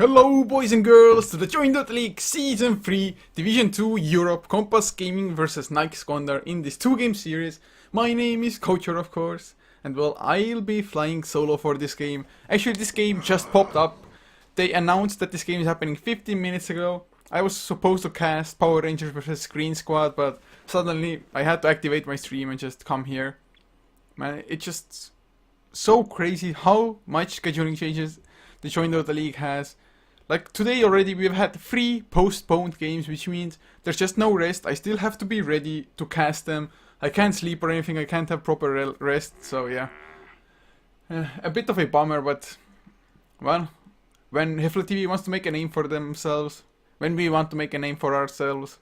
Hello boys and girls to the Dota League Season 3 Division 2 Europe Kompas Gaming vs Naix Gondar in this 2-game series. My name is Coacher, of course, and well, I'll be flying solo for this game. Actually, this game just popped up. They announced that this game is happening 15 minutes ago. I was supposed to cast Power Rangers vs Green Squad, but suddenly I had to activate my stream and just come here. Man, it's just so crazy how much scheduling changes the Dota League has. Like today already we've had 3 postponed games, which means there's just no rest. I still have to be ready to cast them. I can't sleep or anything, I can't have proper rest, so yeah. A bit of a bummer, but well, when HeflaTV wants to make a name for themselves, when we want to make a name for ourselves,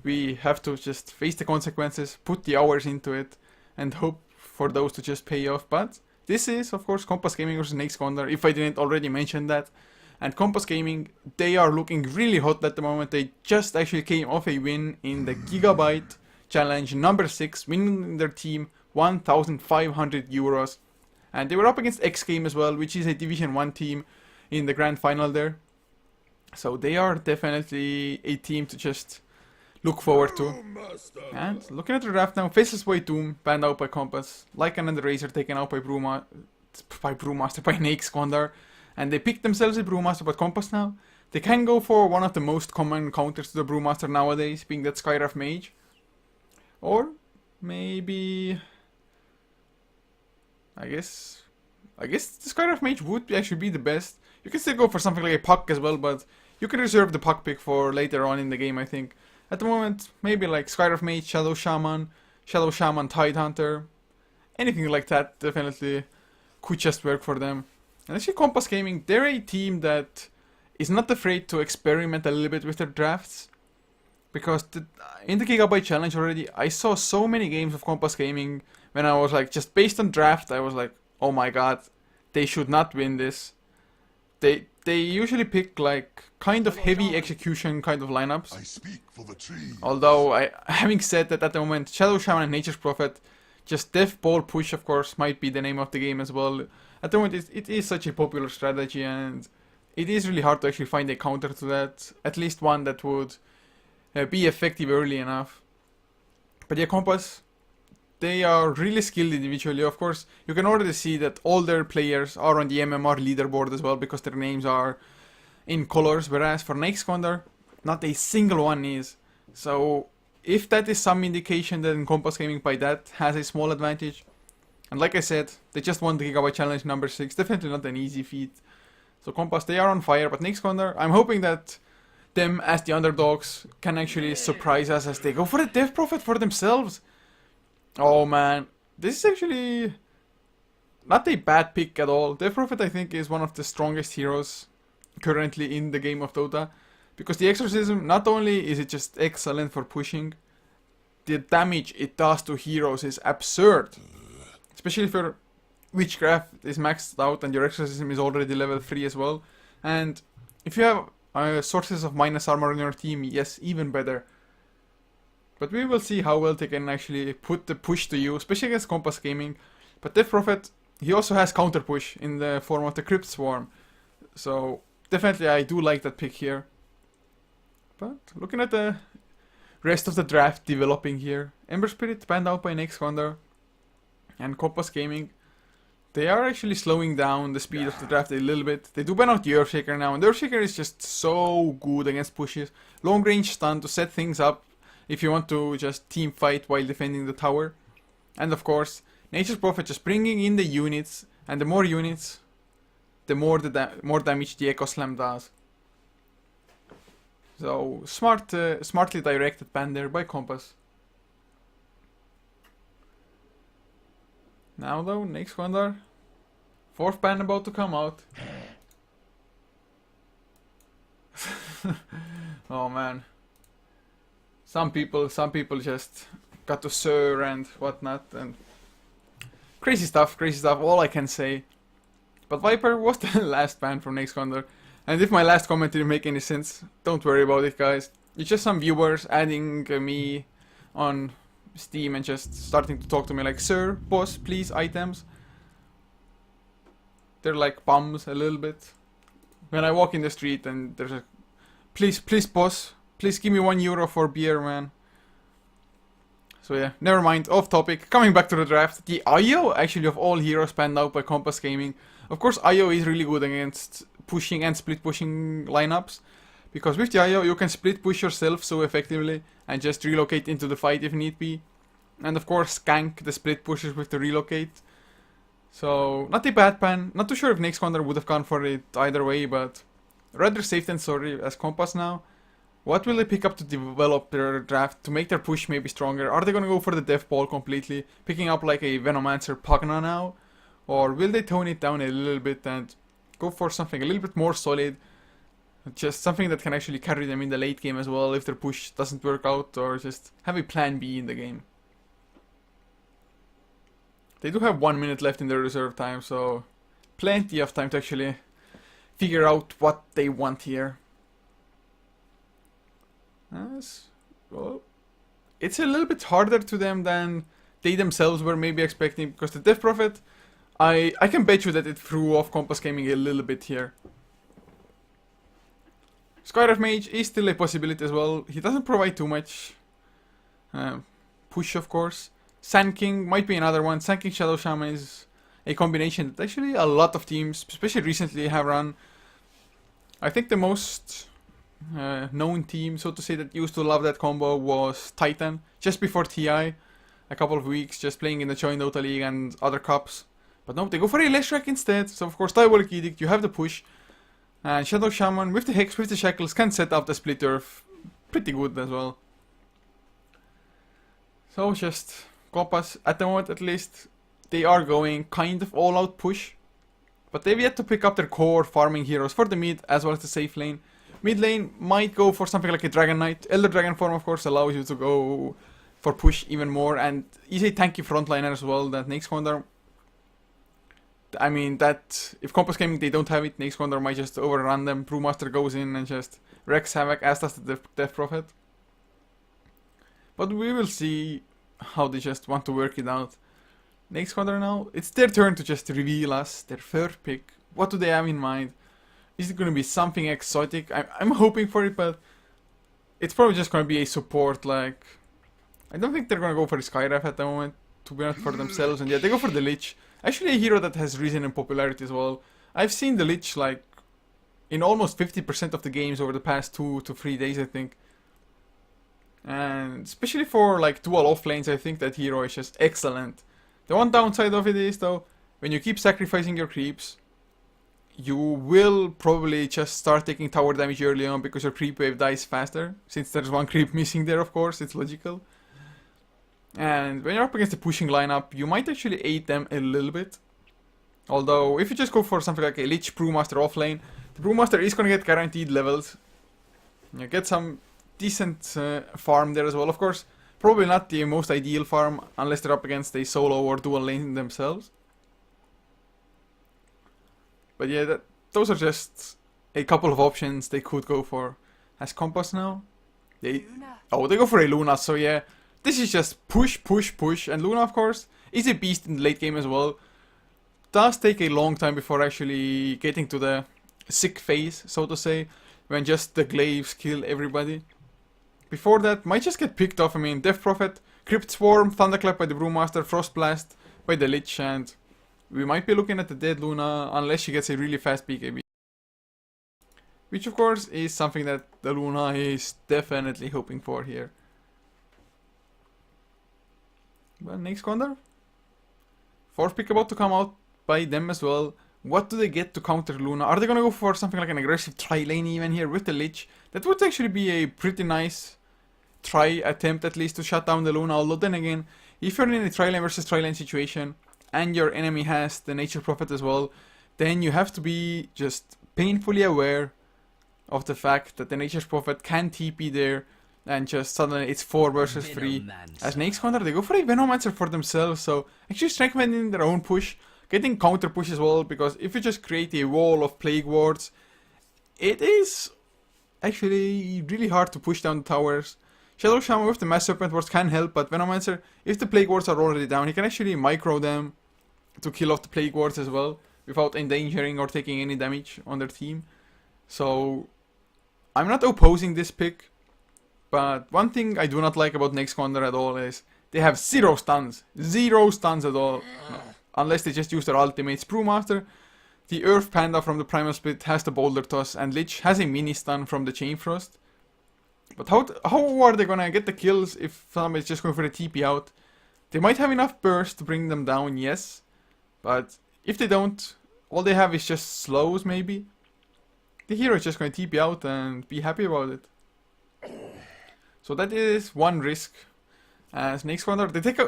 we have to just face the consequences, put the hours into it, and hope for those to just pay off. But this is, of course, Kompas Gaming vs Naix Gondar, if I didn't already mention that. And Kompas Gaming, they are looking really hot at the moment. They just actually came off a win in the Gigabyte Challenge number 6, winning their team 1,500 euros. And they were up against X Game as well, which is a Division 1 team in the grand final there. So they are definitely a team to just look forward to. And looking at the draft now, Faceless Boy Doom banned out by Kompas, Lycan and the Razor taken out by Naix Gondar, and they picked themselves a Brewmaster. But Kompas now, they can go for one of the most common counters to the Brewmaster nowadays, being that Skywrath Mage, or maybe I guess the Skywrath Mage would actually be the best. You can still go for something like a Puck as well, but you can reserve the Puck pick for later on in the game, I think. At the moment, maybe like Skywrath Mage, Shadow Shaman, Tidehunter, anything like that definitely could just work for them. And actually Kompas Gaming, they're a team that is not afraid to experiment a little bit with their drafts. Because in the Gigabyte Challenge already, I saw so many games of Kompas Gaming when I was like, just based on draft, I was like, oh my god, they should not win this. They usually pick like kind of heavy execution kind of lineups. I speak for the tree. Although, having said that, at the moment, Shadow Shaman and Nature's Prophet, just Death Ball Push, of course, might be the name of the game as well. At the moment, it is such a popular strategy, and it is really hard to actually find a counter to that. At least one that would be effective early enough. But yeah, Kompas, they are really skilled individually. Of course, you can already see that all their players are on the MMR leaderboard as well, because their names are in colors, whereas for Naix Gondar, not a single one is. So if that is some indication, then Kompas Gaming by that has a small advantage. And like I said, they just won the Gigabyte Challenge number 6, definitely not an easy feat. So Kompas, they are on fire, but Naix Gondar, I'm hoping that them as the underdogs can actually surprise us as they go for the Death Prophet for themselves. Oh man, this is actually not a bad pick at all. Death Prophet, I think, is one of the strongest heroes currently in the game of Dota. Because the Exorcism, not only is it just excellent for pushing, the damage it does to heroes is absurd. Especially if your Witchcraft is maxed out and your Exorcism is already level 3 as well. And if you have sources of minus armor on your team, yes, even better. But we will see how well they can actually put the push to you, especially against Kompas Gaming. But Death Prophet, he also has counter push in the form of the Crypt Swarm. So definitely I do like that pick here. But looking at the rest of the draft developing here, Ember Spirit banned out by Naix Gondar and Kompas Gaming, they are actually slowing down the speed of the draft a little bit. They do ban out the Earthshaker now, and the Earthshaker is just so good against pushes. Long range stun to set things up if you want to just team fight while defending the tower. And of course, Nature's Prophet just bringing in the units, and the more units, the more damage the Echo Slam does. So smartly directed ban there by Kompas. Now though, Naix Gondar, 4th ban about to come out. Oh man. Some people just got to Sir and whatnot, and crazy stuff, all I can say. But Viper was the last ban from Naix Gondar, and if my last comment didn't make any sense, don't worry about it, guys. It's just some viewers adding me on Steam and just starting to talk to me like, sir, boss, please, items. They're like bums a little bit. when I walk in the street and there's a, please, boss, please give me €1 for beer, man. So yeah, never mind, off topic. Coming back to the draft, the IO actually of all heroes panned out by Kompas Gaming. Of course, IO is really good against pushing and split pushing lineups, because with the IO you can split push yourself so effectively and just relocate into the fight if need be. And of course, gank the split pushes with the relocate. So, not a bad pan. Not too sure if Naix Gondar would have gone for it either way, but rather safe than sorry as Kompas now. What will they pick up to develop their draft, to make their push maybe stronger? Are they gonna go for the death ball completely, picking up like a Venomancer Pugna now? Or will they tone it down a little bit and go for something a little bit more solid? Just something that can actually carry them in the late game as well if their push doesn't work out, or just have a plan B in the game. They do have 1 minute left in their reserve time, so plenty of time to actually figure out what they want here. Well, it's a little bit harder to them than they themselves were maybe expecting, because the Death Prophet, I can bet you that it threw off Kompas Gaming a little bit here. Skyref Mage is still a possibility as well. He doesn't provide too much push, of course. Sand King might be another one. Sand King Shadow Shaman is a combination that actually a lot of teams, especially recently, have run. I think the most known team, so to say, that used to love that combo was Titan, just before TI. A couple of weeks, just playing in the Joint Dota League and other cups. But no, they go for a Leshrac instead. So of course, Diabolic Edict, you have the push. And Shadow Shaman with the Hex, with the Shackles, can set up the Split Earth pretty good as well. So just Kompas, at the moment at least, they are going kind of all out push. But they've yet to pick up their core farming heroes for the mid as well as the safe lane. Mid lane might go for something like a Dragon Knight. Elder Dragon form of course allows you to go for push even more, and is a tanky frontliner as well that Naix Gondar. I mean, that if Kompas Gaming they don't have it, Naix Gondar might just overrun them. Brewmaster goes in and just wrecks havoc, as does the Death Prophet. But we will see how they just want to work it out. Naix Gondar now, it's their turn to just reveal us their third pick. What do they have in mind? Is it going to be something exotic? I'm hoping for it, but it's probably just going to be a support. Like, I don't think they're going to go for a Skyref at the moment, to be honest, for themselves. And yeah, they go for the Lich. Actually a hero that has risen in popularity as well. I've seen the Lich like in almost 50% of the games over the past 2 to 3 days, I think. And especially for like dual off lanes, I think that hero is just excellent. The one downside of it is though, when you keep sacrificing your creeps, you will probably just start taking tower damage early on because your creep wave dies faster. Since there's one creep missing there, of course, it's logical. And when you're up against the pushing lineup, you might actually aid them a little bit. Although, if you just go for something like a Lich Brewmaster offlane, the Brewmaster is going to get guaranteed levels. You get some decent farm there as well. Of course, probably not the most ideal farm unless they're up against a solo or dual lane themselves. But yeah, those are just a couple of options they could go for. As Kompas now, they go for a Luna, so yeah. This is just push, push, push, and Luna, of course, is a beast in the late game as well. Does take a long time before actually getting to the sick phase, so to say, when just the glaives kill everybody. Before that, might just get picked off. I mean, Death Prophet, Crypt Swarm, Thunderclap by the Brewmaster, Frost Blast by the Lich, and we might be looking at the dead Luna unless she gets a really fast BKB. Which, of course, is something that the Luna is definitely hoping for here. Well, Naix Gondar. Fourth pick about to come out by them as well. What do they get to counter Luna? Are they gonna go for something like an aggressive tri-lane even here with the Lich? That would actually be a pretty nice try attempt at least to shut down the Luna. Although then again, if you're in a tri-lane versus tri-lane situation and your enemy has the Nature Prophet as well, then you have to be just painfully aware of the fact that the Nature Prophet can TP there. And just suddenly it's 4 versus 3. As Naix Gondar, they go for a Venomancer for themselves. So actually strengthening their own push. Getting counter push as well. Because if you just create a wall of Plague Wards, it is actually really hard to push down the towers. Shadow Shaman with the Mass Serpent Wards can help. But Venomancer, if the Plague Wards are already down, he can actually micro them to kill off the Plague Wards as well. Without endangering or taking any damage on their team. So I'm not opposing this pick, but one thing I do not like about Naix Gondar at all is they have zero stuns at all, unless they just use their ultimates. Brewmaster, the Earth Panda from the Primal Split has the Boulder Toss, and Lich has a mini stun from the Chain Frost. But how are they gonna get the kills if somebody's just going for the TP out? They might have enough burst to bring them down, yes, but if they don't, all they have is just slows maybe. The hero is just going to TP out and be happy about it. So that is one risk. As Naix Gondar, they take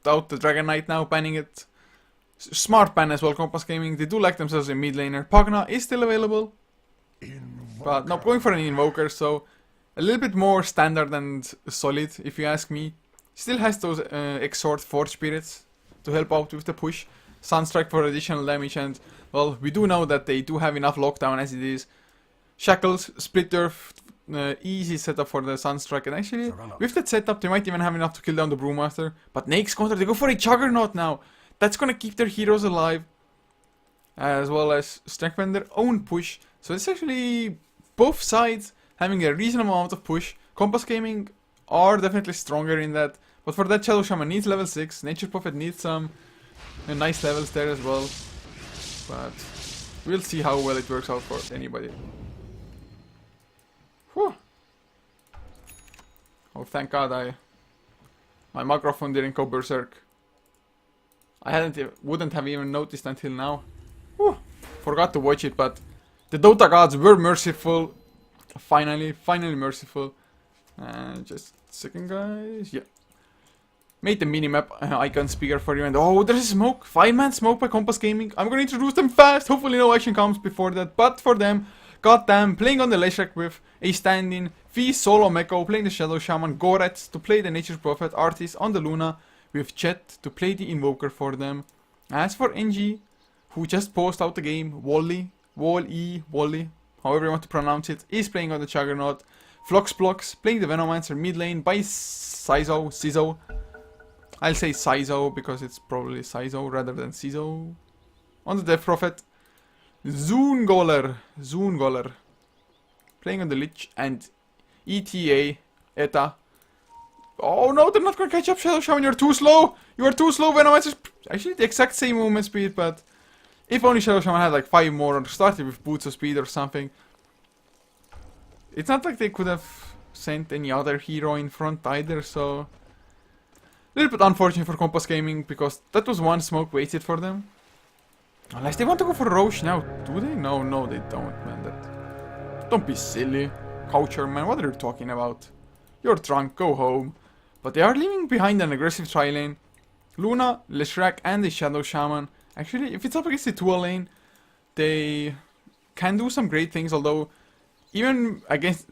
out the Dragon Knight now, banning it. Smart ban as well, Kompas Gaming. They do like themselves a mid laner. Pagna is still available, but not going for an Invoker, so a little bit more standard and solid, if you ask me. Still has those Exhort Forge Spirits to help out with the push. Sunstrike for additional damage, and well, we do know that they do have enough lockdown as it is. Shackles, Split Earth, easy setup for the Sunstrike, and actually, with that setup, they might even have enough to kill down the Brewmaster. But Naix Gondar, they go for a Juggernaut now. That's gonna keep their heroes alive, as well as strengthen their own push. So it's actually both sides having a reasonable amount of push. Kompas Gaming are definitely stronger in that, but for that Shadow Shaman needs level 6, Nature's Prophet needs some nice levels there as well. But we'll see how well it works out for anybody. Whew. Oh, thank God my microphone didn't go berserk. I wouldn't have even noticed until now. Whew. Forgot to watch it, but the Dota gods were merciful. Finally merciful. Just a second, guys. Yeah. Made the minimap icons bigger for you, and oh, there's a smoke. 5-man smoke by Kompas Gaming. I'm gonna introduce them fast. Hopefully no action comes before that, but for them, goddamn, playing on the Leshrac with a stand-in, Fee solo Meko, playing the Shadow Shaman, Goretz to play the Nature's Prophet, Artis on the Luna, with Chet to play the Invoker for them. As for NG, who just paused out the game, Wally, however you want to pronounce it, is playing on the Juggernaut. Floxblocks playing the Venomancer mid lane by Sizo. I'll say Sizo because it's probably Sizo rather than Sizo. On the Death Prophet, Zoongoller playing on the Lich, and Eta. Oh no, they're not gonna catch up, Shadow Shaman, you're too slow! You are too slow, Venomancer! Actually the exact same movement speed, but if only Shadow Shaman had like 5 more or started with Boots of Speed or something. It's not like they could have sent any other hero in front either, so a little bit unfortunate for Kompas Gaming, because that was one smoke wasted for them. Unless they want to go for Roche now, do they? No, they don't, man. Don't be silly. Coucher, man, what are you talking about? You're drunk, go home. But they are leaving behind an aggressive tri-lane. Luna, Leshrac, and the Shadow Shaman. Actually, if it's up against the dual lane, they can do some great things, although even as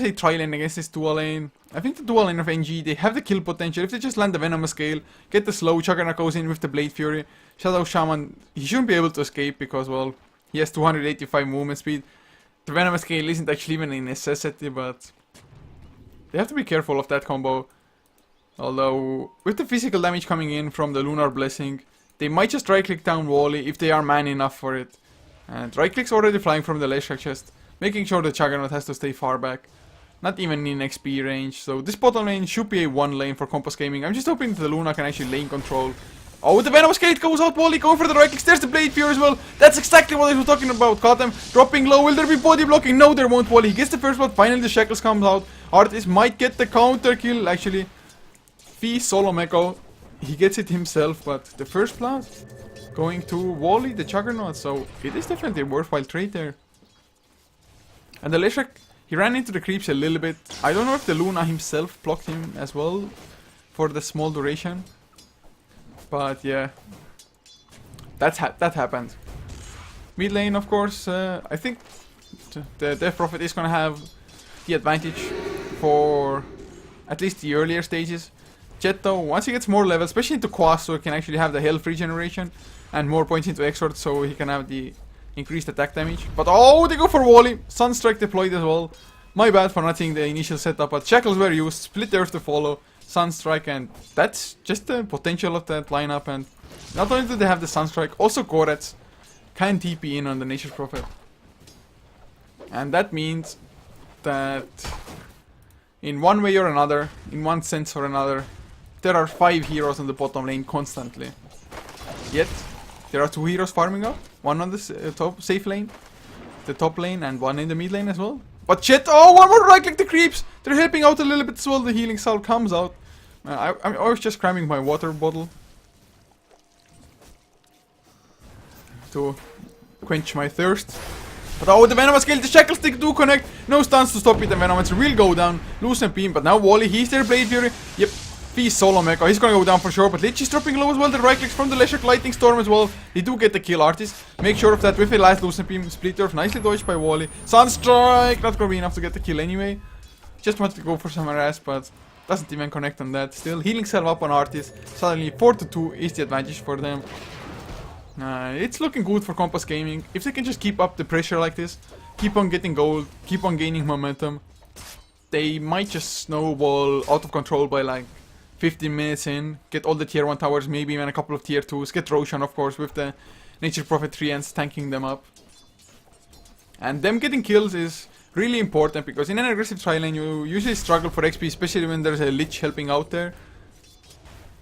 a tri-lane against this dual lane, I think the dual lane of NG, they have the kill potential. If they just land the Venomous Scale, get the slow, Juggernaut goes in with the Blade Fury, Shadow Shaman, he shouldn't be able to escape because, well, he has 285 movement speed. The Venomous Scale isn't actually even a necessity, but they have to be careful of that combo. Although, with the physical damage coming in from the Lunar Blessing, they might just right-click down Wally if they are man enough for it. And right-click's already flying from the Leshrac chest, making sure the Juggernaut has to stay far back. Not even in XP range, so this bottom lane should be a 1 lane for Kompas Gaming. I'm just hoping that the Luna can actually lane control. Oh, the Venomous Gate goes out, Wally going for the right clicks. There's the Blade Fury as well. That's exactly what I was talking about. Caught them dropping low. Will there be body blocking? No, there won't. Wally, he gets the first blood. Finally, the Shackles comes out. Artis might get the counter kill, actually. Fee solo Meko. He gets it himself, but the first blood going to Wally, the Juggernaut. So it is definitely a worthwhile trade there. And the Leshrac, he ran into the creeps a little bit. I don't know if the Luna himself blocked him as well for the small duration. But yeah, that happened. Mid lane, of course, I think the Death Prophet is gonna have the advantage for at least the earlier stages. Jet though, once he gets more levels, especially into Quas, so he can actually have the health regeneration and more points into Exhort, so he can have the increased attack damage. But oh, they go for Wally. Sunstrike deployed as well. My bad for not seeing the initial setup, but Shackles were used, Split Earth to follow, Sunstrike, and that's just the potential of that lineup. And not only do they have the Sunstrike, also Goretz can TP in on the Nature's Prophet. And that means that in one way or another, in one sense or another, there are 5 heroes on the bottom lane constantly. Yet, there are 2 heroes farming up. One on the top safe lane, the top lane, and one in the mid lane as well. But shit, oh, one more right click the creeps! They're helping out a little bit as well, the healing salve comes out. I was just cramming my water bottle to quench my thirst. But oh, the Venomous skill, the Shackle Stick do connect. No stuns to stop it, the Venomous will go down. Loosen Beam, but now Wally, he's there, Blade Fury. Yep, he's solo mecha, he's gonna go down for sure. But Lich is dropping low as well, the right clicks from the Leshrac Lightning Storm as well. They do get the kill, Artist. Make sure of that with a last Loosen Beam. Split Earth, nicely dodged by Wally. Sunstrike, not gonna be enough to get the kill anyway. Just wanted to go for some harass, but doesn't even connect on that. Still, healing self up on Artist. Suddenly 4-2 is the advantage for them. It's looking good for Kompas Gaming. If they can just keep up the pressure like this, keep on getting gold, keep on gaining momentum, they might just snowball out of control by like 15 minutes in, get all the tier 1 towers, maybe even a couple of tier 2s, get Roshan of course with the Nature Prophet 3 ends tanking them up. And them getting kills is really important because in an aggressive tri lane you usually struggle for XP, especially when there's a Lich helping out there.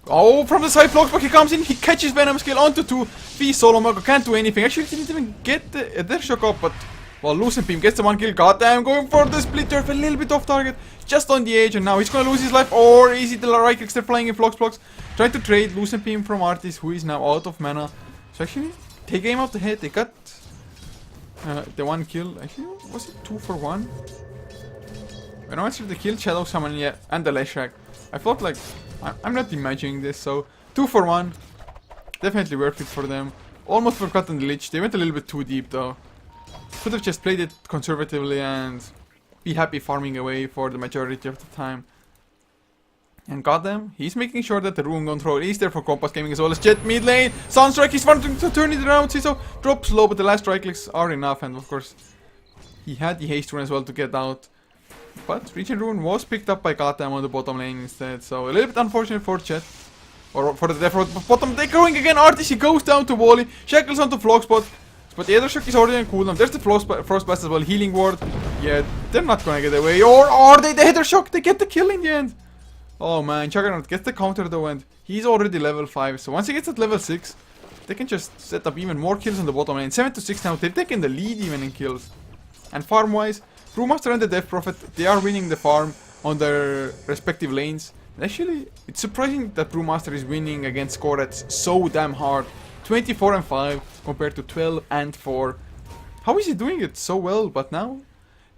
Oh, from the side blocks, but he comes in, he catches Venom skill onto 2. V solo Mako can't do anything. Actually, didn't even get their shock up, but well, Loosen Beam gets the 1 kill. Goddamn, going for the split turf, a little bit off target, just on the edge, and now he's gonna lose his life. Or is it the right clicks? They're flying in Flux blocks, trying to trade Loosen Beam from Artis, who is now out of mana. So actually, they came out ahead. They got the 1 kill. Actually, was it 2 for 1? When I answered the kill, Shadow Summon, yeah, and the Leshrac. I felt like I'm not imagining this, so 2 for 1. Definitely worth it for them. Almost forgotten the Lich. They went a little bit too deep though. Could have just played it conservatively and be happy farming away for the majority of the time. And goddamn, he's making sure that the rune control is there for Kompas Gaming as well as Jet mid lane. Sunstrike, he's wanting to turn it around. So drops low, but the last right clicks are enough. And of course, he had the haste rune as well to get out. But Regen Rune was picked up by Gotham on the bottom lane instead, so a little bit unfortunate for Chet. Or for the death bottom. They're going again, Artis, he goes down to Wally, Shackles onto Flogspot. But the other shock is already on cooldown. There's the Frostblast as well, Healing Ward. Yeah, they're not gonna get away. Or are they? The Heather Shock, they get the kill in the end. Oh man, Juggernaut gets the counter though, and he's already level 5. So once he gets at level 6, they can just set up even more kills on the bottom lane. 7-6 now, they've taken the lead even in kills. And farm-wise, Brewmaster and the Death Prophet, they are winning the farm on their respective lanes. And actually, it's surprising that Brewmaster is winning against Korets so damn hard. 24 and 5 compared to 12 and 4. How is he doing it so well? But now,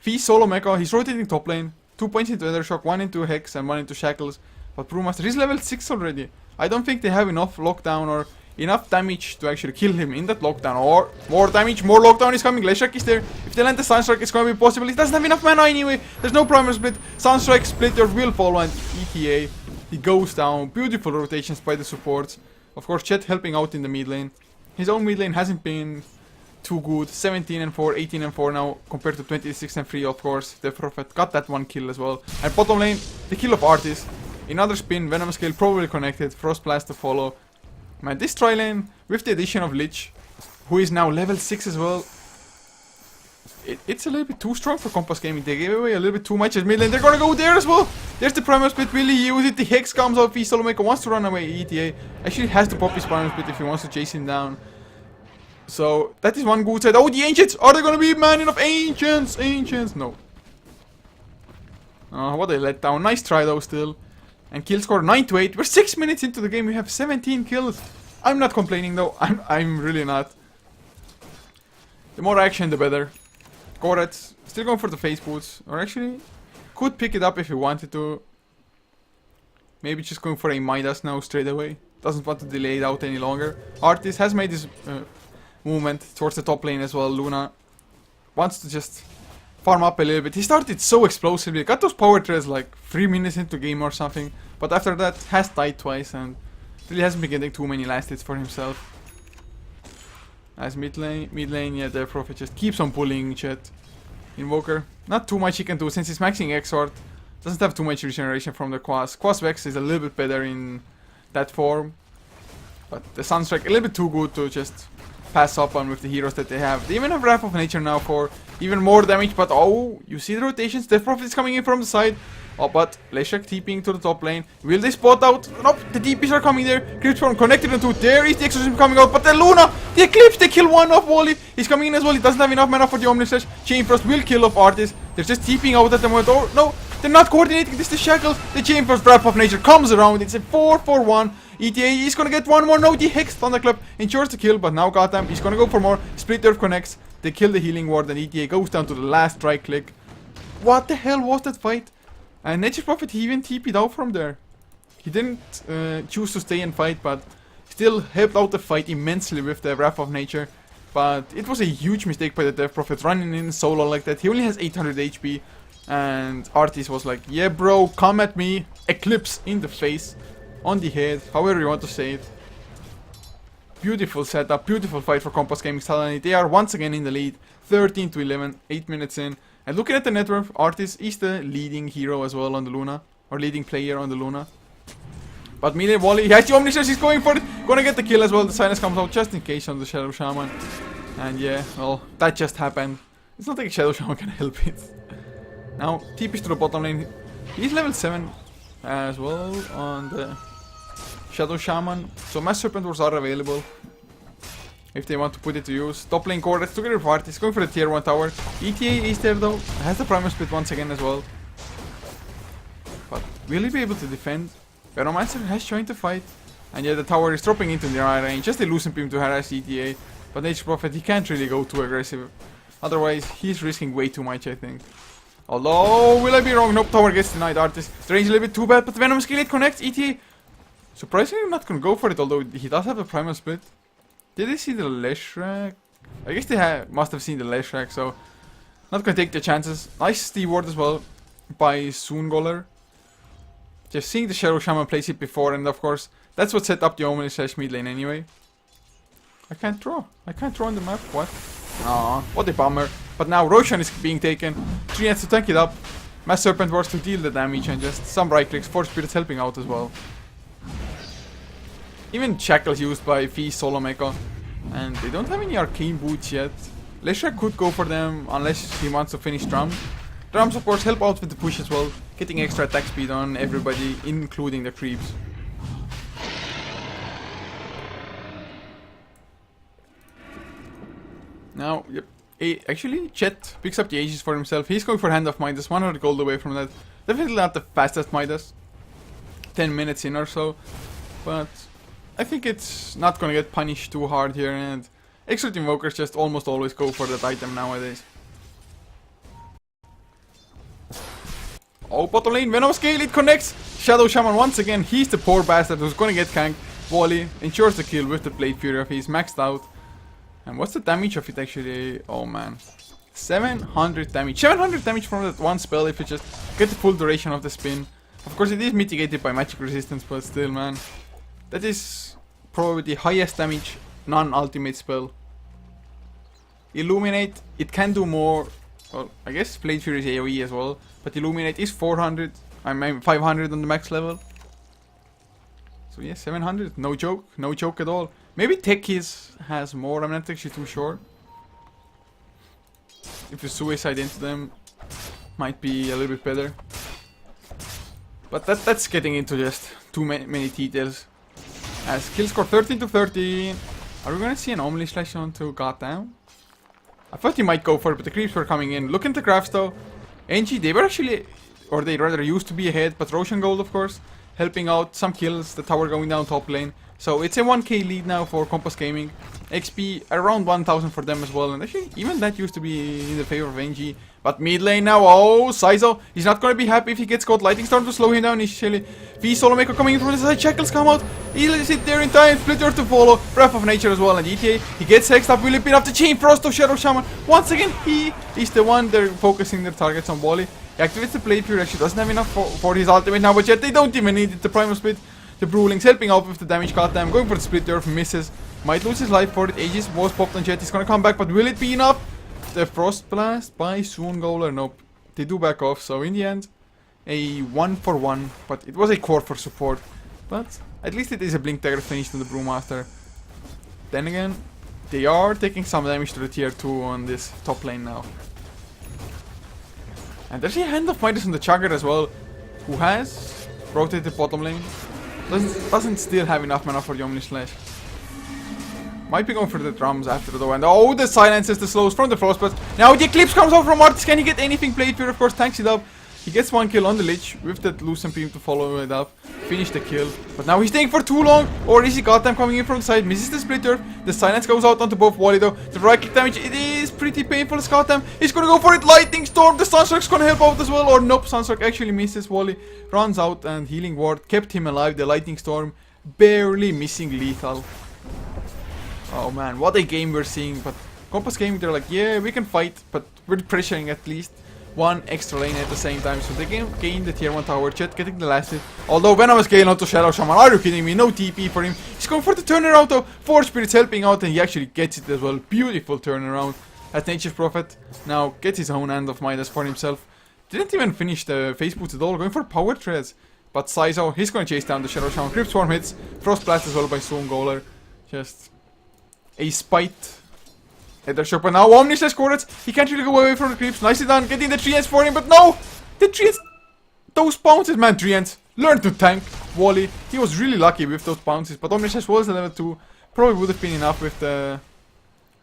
Fee solo mecha, he's rotating top lane. 2 points into Edershock, 1 into Hex and 1 into Shackles. But Brewmaster is level 6 already. I don't think they have enough lockdown or enough damage to actually kill him in that lockdown. Or more damage, more lockdown is coming. Leshrac is there. If they land the Sunstrike, it's going to be possible. He doesn't have enough mana anyway. There's no primer split. Sunstrike Splitter will follow and ETA. He goes down. Beautiful rotations by the supports. Of course, Chet helping out in the mid lane. His own mid lane hasn't been too good. 17 and 4, 18 and 4 now compared to 26 and 3, of course. The Prophet got that 1 kill as well. And bottom lane, the kill of Artis. Another spin, Venom Scale probably connected. Frost Blast to follow. Man, this tri lane, with the addition of Lich, who is now level 6 as well, it's a little bit too strong for Kompas Gaming. They gave away a little bit too much as mid lane. They're gonna go there as well. There's the Primal Split. Will he use it? The Hex comes out. Solomaker wants to run away. ETA actually has to pop his Primal Split if he wants to chase him down. So that is one good side. Oh, the Ancients! Are they gonna be man enough? Ancients! Ancients! No. Oh, what a letdown. Nice try though still. And kill score 9-8. We're 6 minutes into the game. We have 17 kills. I'm not complaining though. I'm really not. The more action, the better. Korets still going for the face boots. Or actually, could pick it up if he wanted to. Maybe just going for a Midas now straight away. Doesn't want to delay it out any longer. Artis has made this movement towards the top lane as well. Luna wants to just farm up a little bit. He started so explosively. Got those power treads like 3 minutes into game or something. But after that has died twice and really hasn't been getting too many last hits for himself. As mid lane, yeah, the Prophet just keeps on pulling Chet. Invoker, not too much he can do since he's maxing Exort. Doesn't have too much regeneration from the Quas. Quas Vex is a little bit better in that form. But the Sunstrike a little bit too good to just pass up on with the heroes that they have. They even have Wrath of Nature now for even more damage, but oh, you see the rotations. Death Prophet is coming in from the side. Oh, but Leshrac TPing to the top lane. Will they spot out? Nope, the DPs are coming there. Cryptstorm connected into. There is the Exorcism coming out, but the Luna, the Eclipse, they kill one off Wally. He's coming in as well. He doesn't have enough mana for the Omni Slash. Chain Frost will kill off Artist. They're just TPing out at the moment. Oh, no, they're not coordinating. This is the Shackles. The Chain Frost Wrap of Nature comes around. It's a 4-4-1. ETA is gonna get one more. No, the Hex Thunderclap ensures the kill, but now goddamn, he's gonna go for more. Split Earth connects. They kill the Healing Ward, and ETA goes down to the last right click. What the hell was that fight? And Nature's Prophet, he even TP'd out from there. He didn't choose to stay and fight, but still helped out the fight immensely with the Wrath of Nature. But it was a huge mistake by the Death Prophet running in solo like that. He only has 800 HP. And Artis was like, yeah bro, come at me. Eclipse in the face. On the head, however you want to say it. Beautiful setup, beautiful fight for Kompas Gaming Style. They are once again in the lead. 13-11, 8 minutes in. And looking at the net worth, Artis is the leading hero as well on the Luna. Or leading player on the Luna. But melee Wally, he has the Omni Slash, he's going for it. Gonna get the kill as well. The silence comes out just in case on the Shadow Shaman. And yeah, well, that just happened. It's not like Shadow Shaman can help it. Now, TP's to the bottom lane. He's level 7 as well on the Shadow Shaman. So Mass Serpent Wars are available if they want to put it to use. Top lane core, that's together with Artis. Going for the tier 1 tower. ETA is there though. Has the Primal Split once again as well. But will he be able to defend? Veromancer has joined the fight. And yeah, the tower is dropping into the eye range. Just a Lucent Beam to harass ETA. But Nature's Prophet, he can't really go too aggressive. Otherwise, he's risking way too much, I think. Although, will I be wrong? Nope, tower gets denied. Artis. The range is a little bit too bad, but the Venom Skillet connects. ETA. Surprisingly, I'm not gonna go for it, although he does have the Primal Split. Did they see the Leshrac? I guess they must have seen the Leshrac, so not gonna take the chances. Nice Steve Ward as well by Soongoler. Just seeing the Shadow Shaman place it before, and of course, that's what set up the Omni Slash mid lane anyway. I can't draw. I can't draw on the map. What? Aw, what a bummer. But now Roshan is being taken. 3 has to tank it up. Mass Serpent Wars to deal the damage, and just some right clicks. Force Spirits helping out as well. Even Shackles used by Fee Solo Mecha. And they don't have any arcane boots yet. Leshrac could go for them unless he wants to finish Drum. Drums of course help out with the push as well. Getting extra attack speed on everybody, including the creeps. Now, yep. Actually, Chet picks up the Aegis for himself. He's going for Hand of Midas, 100 gold away from that. Definitely not the fastest Midas. 10 minutes in or so. But I think it's not gonna get punished too hard here, and Extra Invokers just almost always go for that item nowadays. Oh, bottom lane, Venom Scale, it connects! Shadow Shaman once again, he's the poor bastard who's gonna get canked. Wally ensures the kill with the Blade Fury of his maxed out. And what's the damage of it actually? Oh man. 700 damage. 700 damage from that one spell if you just get the full duration of the spin. Of course it is mitigated by magic resistance, but still man. That is probably the highest damage non-ultimate spell. Illuminate, it can do more. Well, I guess Blade Fury is AoE as well. But Illuminate is 400. I mean 500 on the max level. So yeah, 700. No joke. No joke at all. Maybe Techies has more. I'm not actually too sure. If you suicide into them, might be a little bit better. But that's getting into just too many details. As kill score 13 to 13. Are we gonna see an Omni Slash onto Goddamn? I thought he might go for it, but the creeps were coming in. Look at the graphs though. NG, they were actually, or they rather used to be ahead, but Roshan Gold of course, helping out some kills, the tower going down top lane. So it's a 1k lead now for Kompas Gaming. XP around 1000 for them as well, and actually even that used to be in the favor of NG. But mid lane now, oh, Saizo, he's not gonna be happy if he gets caught. Lightning Storm to slow him down initially. V Solo Maker coming in from the side, Shackles come out. He'll sit there in time, Split Earth to follow. Breath of Nature as well, and ETA, he gets hexed up, will it pin off the Chain Frost of Shadow Shaman. Once again, he is the one they're focusing their targets on. Wally. He activates the Blade Fury, actually doesn't have enough for his ultimate now, but yet they don't even need it. The Primal Split, the Brewlings helping out with the damage, goddamn, going for the Split Earth, misses. Might lose his life for it. Aegis was popped on Jet, he's gonna come back, but will it be enough? The Frost Blast by Soongoler, nope. They do back off, so in the end, a 1-for-1, but it was a core for support. But at least it is a Blink Dagger finished on the Brewmaster. Then again, they are taking some damage to the tier 2 on this top lane now. And there's a Hand of Midas on the Chugger as well, who has rotated bottom lane. Doesn't still have enough mana for the Omni Slash. Might be going for the drums after though, and oh, the silences, the slows from the Frostburst. Now the Eclipse comes out from Artis. Can he get anything played for? Of course, tanks it up. He gets one kill on the Lich with that Lucent Beam to follow it up. Finish the kill. But now he's staying for too long. Or is he got them coming in from the side? Misses the splitter. The silence goes out onto both Wally though. The right click damage, it is pretty painful. Scott them. He's gonna go for it. Lightning Storm. The Sunstroke's gonna help out as well. Or nope, Sunstroke actually misses. Wally runs out and Healing Ward kept him alive. The Lightning Storm barely missing lethal. Oh man, what a game we're seeing. But Kompas Gaming, they're like, yeah, we can fight, but we're pressuring at least one extra lane at the same time. So they gain the tier 1 tower. Chet getting the last hit. Although Venomous Gale onto Shadow Shaman. Are you kidding me? No TP for him. He's going for the turnaround though. Force Spirit's helping out and he actually gets it as well. Beautiful turnaround. As Nature's Prophet now gets his own Hand of Midas for himself. Didn't even finish the face boots at all. Going for power treads. But Saizo, he's going to chase down the Shadow Shaman. Crypt Swarm hits. Frost Blast as well by Soon Goaler. Just a spite. Shop, but now Omni Slash Correts. He can't really go away from the creeps. Nicely done, getting the treants for him, but no! The treants, those bounces, man, treants. Learn to tank. Wally, he was really lucky with those bounces, but Omni Slash was a level 2. Probably would have been enough with the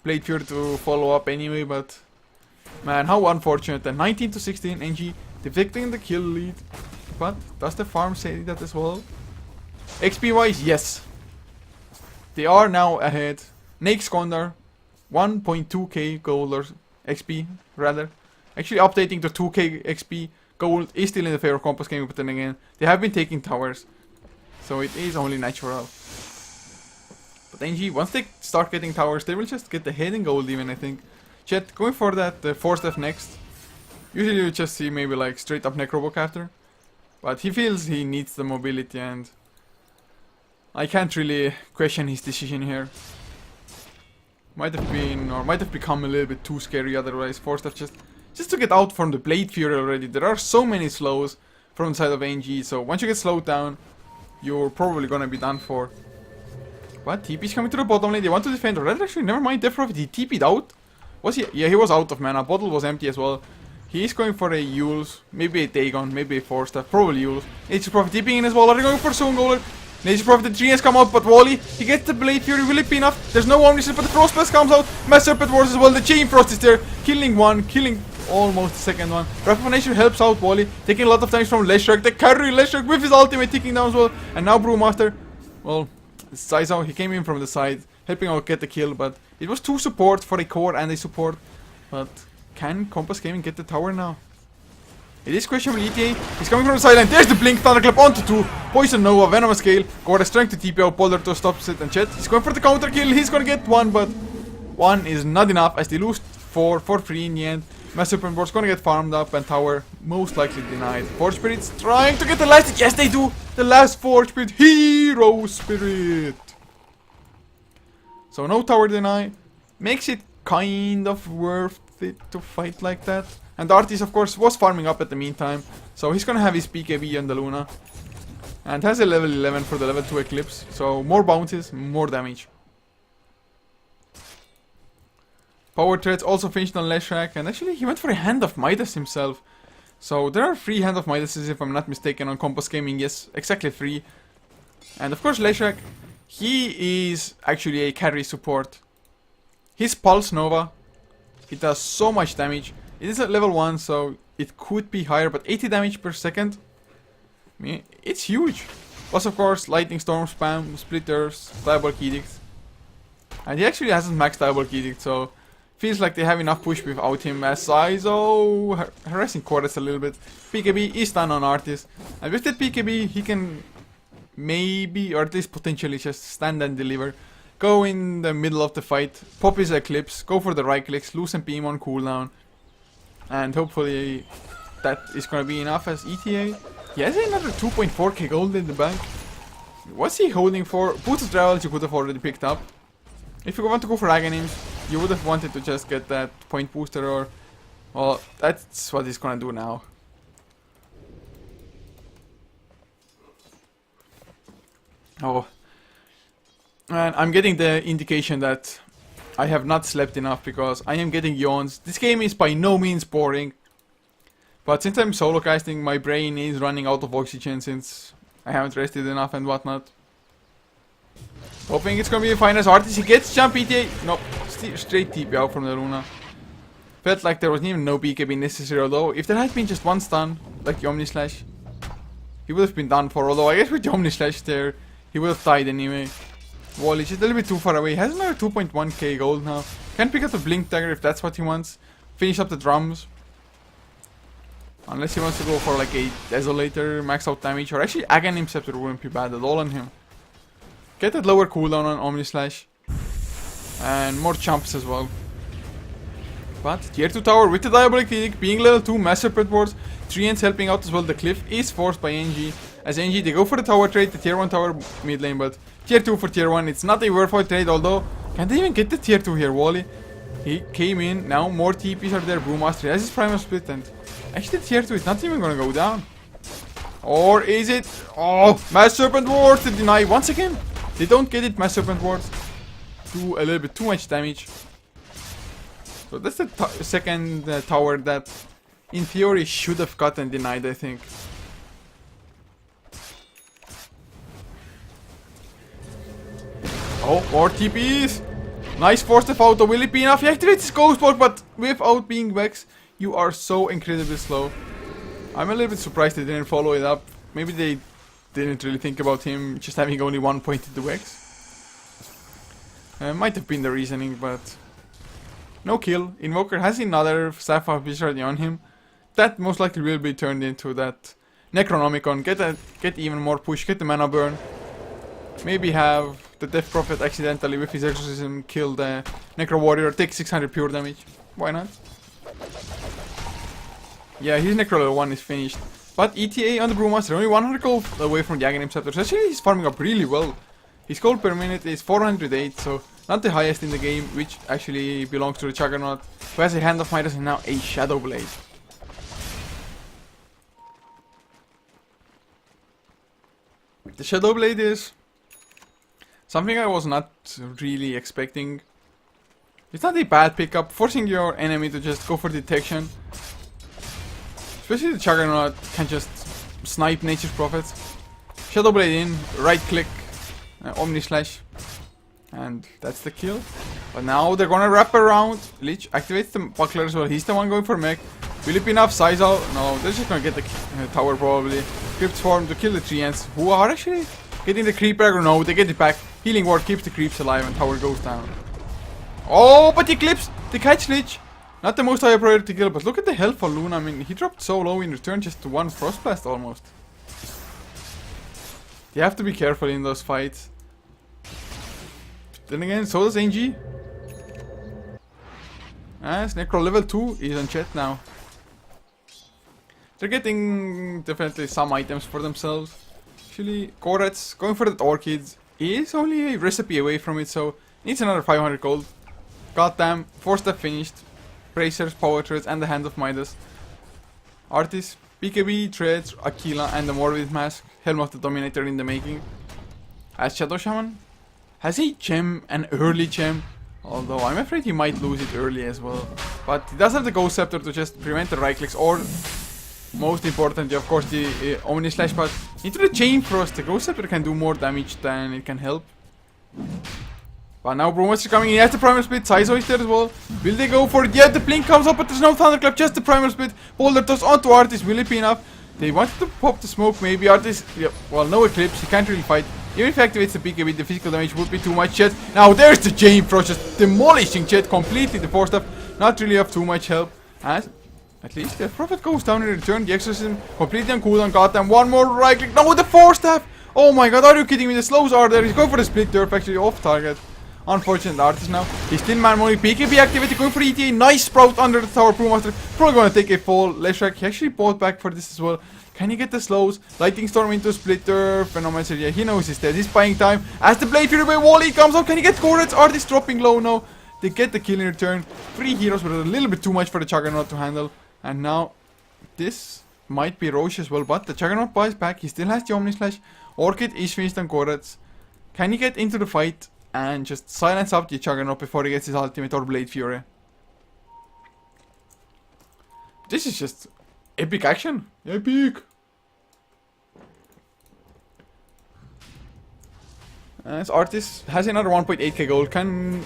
Blade Fury to follow up anyway, but man, how unfortunate. And 19 to 16, NG deflecting the kill lead. But does the farm say that as well? XP wise, yes. They are now ahead. Naix Gondar. 1.2k gold or XP rather. Actually updating to 2k XP. Gold is still in the favor of Kompas Gaming, but then again, they have been taking towers. So it is only natural. But NG, once they start getting towers, they will just get the head in gold even, I think. Chet, going for that 4-step next. Usually you just see maybe like straight up Necrobook after. But he feels he needs the mobility and I can't really question his decision here. Might have been, or might have become a little bit too scary otherwise. 4-step just to get out from the Blade Fury already. There are so many slows from the side of NG, so once you get slowed down, you're probably gonna be done for. What? TP's coming to the bottom lane, they want to defend. Red actually, never mind, Death Prophet, he TP'd out? Was he? Yeah, he was out of mana, bottle was empty as well. He's going for a Yules, maybe a Dagon, maybe a 4-step, probably Yules. Nature's Prophet TPing in as well, are they going for Soon Goaler? Nature's Prophet, the tree has come out, but Wally, he gets the Blade Fury, will it be enough? There's no Omni Slash, but the Frost Blast comes out. Mass Serpent Wars as well, the Chain Frost is there, killing one, killing almost the second one. Wrath of Nature helps out Wally, taking a lot of damage from Leshrac, the carry Leshrac with his ultimate ticking down as well. And now Brewmaster, well, Saizo, he came in from the side, helping out get the kill, but it was 2 support for a core and a support. But can Kompas Gaming get the tower now? It is questionable. ETA. He's coming from the sideline. There's the blink. Thunderclap onto 2. Poison Nova. Venomous Gale. Got a strength to TP out. Boulder to stop it and Chet. He's going for the counter kill. He's gonna get 1, but 1 is not enough as they lose 4 for free in the end. Massive Board's gonna get farmed up and tower most likely denied. Forge Spirit's trying to get the last. Yes, they do. The last Forge Spirit. Hero Spirit. So no tower deny. Makes it kind of worth it to fight like that. And Artis, of course, was farming up at the meantime. So he's gonna have his BKB on the Luna. And has a level 11 for the level 2 Eclipse. So more bounces, more damage. Power Threads also finished on Leshrac. And actually, he went for a Hand of Midas himself. So there are 3 Hand of Midases, if I'm not mistaken, on Kompas Gaming. Yes, exactly 3. And of course, Leshrac, he is actually a carry support. His Pulse Nova, it does so much damage. It is at level 1, so it could be higher, but 80 damage per second. I mean, it's huge. Plus, of course, Lightning Storm spam, Splitters, Diabolic Edict. And he actually hasn't maxed Diabolic Edict, so feels like they have enough push without him. As Saizo harassing Chorus a little bit. PKB is done on Artis. And with that PKB, he can maybe, or at least potentially, just stand and deliver. Go in the middle of the fight, pop his Eclipse, go for the right clicks, Lucent Beam on cooldown. And hopefully that is gonna be enough as ETA. He has another 2.4k gold in the bank. What's he holding for? Boots of Travels you could have already picked up. If you want to go for Aghanim's, you would have wanted to just get that point booster or... Well, that's what he's gonna do now. Oh. And I'm getting the indication that I have not slept enough because I am getting yawns. This game is by no means boring. But since I'm solo casting, my brain is running out of oxygen since I haven't rested enough and whatnot. Hoping it's gonna be a fine as artist. He gets jump ETA. Nope. Straight TP out from the Luna. Felt like there was even no BKB necessary, although if there had been just one stun, like the Omni Slash, he would have been done for. Although I guess with the Omni Slash there, he would have died anyway. Wally just a little bit too far away. He has another 2.1k gold now. Can pick up the Blink Dagger if that's what he wants. Finish up the drums. Unless he wants to go for like a Desolator, max out damage, or actually Aghanim Scepter wouldn't be bad at all on him. Get that lower cooldown on Omni Slash. And more chumps as well. But tier 2 tower with the Diabolic Edict being level 2, massive pet wards, 3 ends helping out as well. The cliff is forced by NG. As NG they go for the tower trade, the tier 1 tower mid lane, but tier 2 for tier 1, it's not a worthwhile trade, although can they even get the tier 2 here? Wally, he came in, now more TPs are there, Brewmaster has his primal split, and actually tier 2 is not even gonna go down. Or is it? Oh, Mass Serpent Wards to deny once again. They don't get it, Mass Serpent Wards. Do a little bit too much damage. So that's the second tower that in theory should have gotten denied, I think. Oh, more TPs. Nice force of auto. Will it be enough? He activates his Ghost Walk, but without being Vex, you are so incredibly slow. I'm a little bit surprised they didn't follow it up. Maybe they didn't really think about him just having only one point in the Vex. Might have been the reasoning, but no kill. Invoker has another Sapphire Wizard on him. That most likely will be turned into that Necronomicon. Get even more push, get the mana burn. Maybe have the Death Prophet accidentally with his exorcism kill the Necro Warrior, take 600 pure damage. Why not? Yeah, his Necro level 1 is finished. But ETA on the Brewmaster, only 100 gold away from the Aghanim Scepter. So actually he's farming up really well. His gold per minute is 408, so not the highest in the game, which actually belongs to the Juggernaut, who has a Hand of Midas and now a Shadow Blade. The Shadow Blade is something I was not really expecting. It's not a bad pickup, forcing your enemy to just go for detection. Especially the Juggernaut can just snipe Nature's Prophets. Shadow Blade in, right click, Omni Slash. And that's the kill. But now they're gonna wrap around. Lich activates the buckler as well. He's the one going for mech. Will it be enough size out? No, they're just gonna get the tower probably. Crypt Swarm to kill the 3 ants, who are actually getting the creep aggro. No, they get it back. Healing Ward keeps the creeps alive and tower goes down. Oh, but he clips the catch Lich. Not the most high priority kill, but look at the health for Luna. I mean, he dropped so low in return just to 1 Frostblast almost. You have to be careful in those fights. Then again, so does NG. As Necro level 2 is on chat now. They're getting definitely some items for themselves. Actually, Korets going for the Orchids is only a recipe away from it, so needs another 500 gold. Goddamn, 4-step finished. Bracers, Power Treads, and the Hand of Midas. Artis, BKB, Treads, Aquila, and the Morbid Mask. Helm of the Dominator in the making. As Shadow Shaman has a gem, an early gem, although I'm afraid he might lose it early as well. But he does have the Ghost Scepter to just prevent the right clicks, or most importantly, of course, the Omni Slash. But into the Chain Frost, the Ghost Scepter can do more damage than it can help. But now Brewmaster coming in, he has the Primal Split, Saizo is there as well. Will they go for it? Yeah, the Blink comes up, but there's no Thunderclap, just the Primal Split. Boulder toss onto Artis, will it be enough? They wanted to pop the smoke, maybe. Artis, yeah, well, no Eclipse, he can't really fight. Even if he activates the BKB, the physical damage would be too much. Chet. Now there's the Chain Frost, just demolishing Chet completely. The 4-step, not really of too much help. As at least the Prophet goes down in return. The Exorcism completely on cooldown. Got them. One more right click. No, the 4-step. Oh my god, are you kidding me? The slows are there. He's going for the split turf, actually off target. Unfortunate Artist now. He's still man money. BKB activity going for ETA. Nice sprout under the tower. Brewmaster probably gonna take a fall. Leshrac, he actually bought back for this as well. Can he get the slows? Lightning Storm into Splitter. Phenomenal. Yeah, he knows he's dead. He's buying time. As the Blade Fury by Wally comes out. Can he get Gorets? Artist dropping low now. They get the kill in return. 3 heroes, but a little bit too much for the Juggernaut to handle. And now, this might be Roche as well. But the Juggernaut buys back. He still has the Omni Slash. Orchid is finished on Gorets. Can he get into the fight and just silence up the Juggernaut before he gets his ultimate or Blade Fury? This is just Epic action. Epic. This artist has another 1.8k gold. Can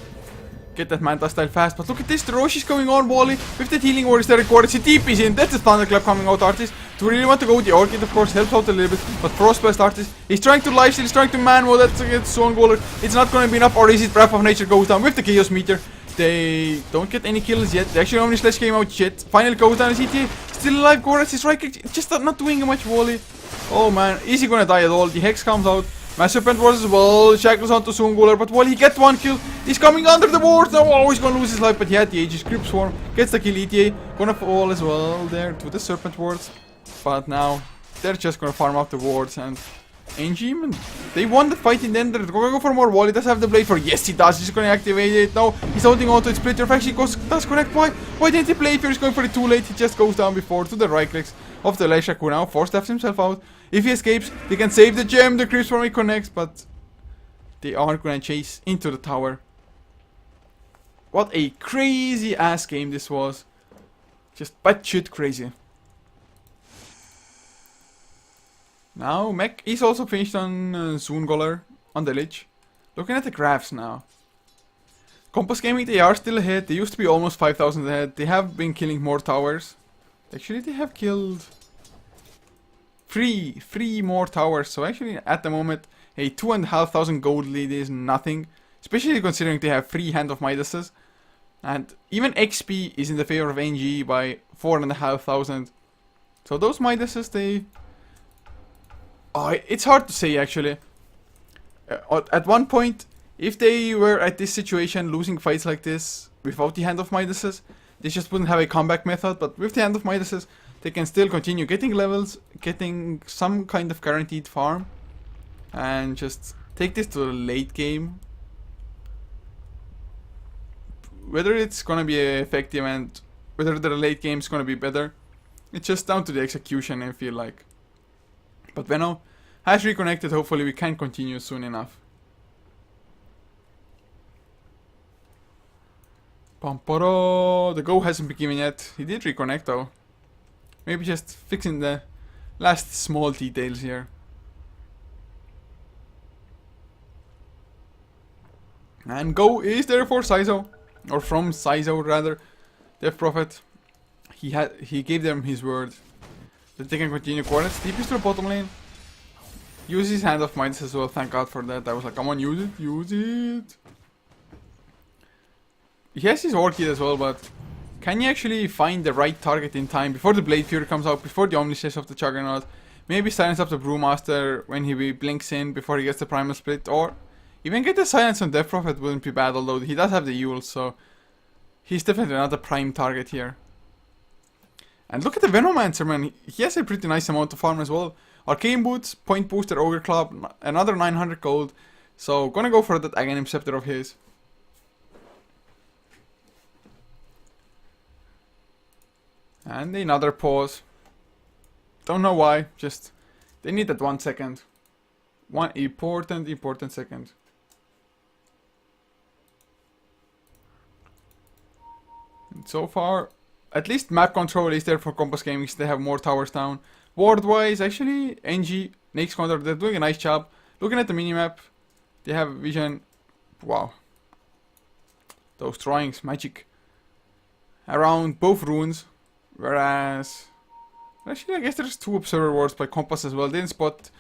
get that Manta style fast. But look at this. The Rosh is going on, Wally. With the healing warriors that recorded. He TP's in. That's the Thunderclap coming out, artist. Do really want to go with the Orchid, of course. Helps out a little bit. But Frostblast artist. He's trying to lifesteal. He's trying to man mode. That's against Zone Goaler. It's not going to be enough. Or is it Breath of Nature goes down with the Chaos Meteor? They don't get any kills yet. They actually only slash came out yet. Finally goes down. Is ETA still alive? Gorath is right click. Just not doing much, Wally. Oh man. Is he going to die at all? The Hex comes out. Massive Serpent Wars as well. Shackles onto Zone Goaler. But Wally, he gets one kill. He's coming under the wards. No, oh, he's going to lose his life. But he had the Aegis. Creep Swarm. Gets the kill. ETA. Gonna fall as well there to the Serpent Wards. But now they're just going to farm out the wards. And NG, they won the fight in the end. They're going to go for more. Wally does have the blade for. Yes, he does. He's going to activate it. No, he's holding on to its splitter. Actually does connect. Why didn't he play? If he's going for it too late, he just goes down before to the right clicks of the Leshak, who now force-staffs himself out. If he escapes, they can save the gem. The creeps for me connects, but they aren't going to chase into the tower. What a crazy ass game this was. Just batshit crazy. Now, Mech is also finished on Zoongoller on the Lich. Looking at the graphs now. Kompas Gaming, they are still ahead. They used to be almost 5,000 ahead. They have been killing more towers. Actually, they have killed three more towers. So actually, at the moment, a 2,500 gold lead is nothing. Especially considering they have 3 Hand of Midases. And even XP is in the favor of NG by 4,500. So those Midases, they... Oh, it's hard to say actually. At one point, if they were at this situation, losing fights like this, without the Hand of Midases, they just wouldn't have a comeback method. But with the Hand of Midases, they can still continue getting levels, getting some kind of guaranteed farm. And just take this to the late game. Whether it's gonna be effective and whether the late game is gonna be better, it's just down to the execution, I feel like. But Venom has reconnected. Hopefully we can continue soon enough. Pamporo! The go hasn't been given yet. He did reconnect though. Maybe just fixing the last small details here. And go is there for Saizo. Or from Saizo rather. Death Prophet. He gave them his word that they can continue coordinates. TPs to the bottom lane. Use his Hand of Midas as well. Thank God for that. I was like, come on, use it. Use it. He has his Orchid as well, but can he actually find the right target in time before the Blade Fury comes out, before the Omniscience of the Juggernaut? Maybe silence up the Brewmaster when he blinks in before he gets the Primal Split, or even get the silence on Death Prophet wouldn't be bad, although he does have the Yule, so he's definitely not a prime target here. And look at the Venomancer, man. He has a pretty nice amount of farm as well. Arcane Boots, Point Booster, Ogre Club, another 900 gold. So, gonna go for that Aghanim Scepter of his. And another pause. Don't know why, just they need that 1 second. One important second. And so far, at least map control is there for Kompas Gaming. They have more towers down. Ward wise, actually, NG, Naix, Gondar, they're doing a nice job. Looking at the minimap, they have vision. Wow. Those drawings, magic. Around both runes. Whereas, actually, I guess there's 2 observer wards by Kompas as well. They didn't spot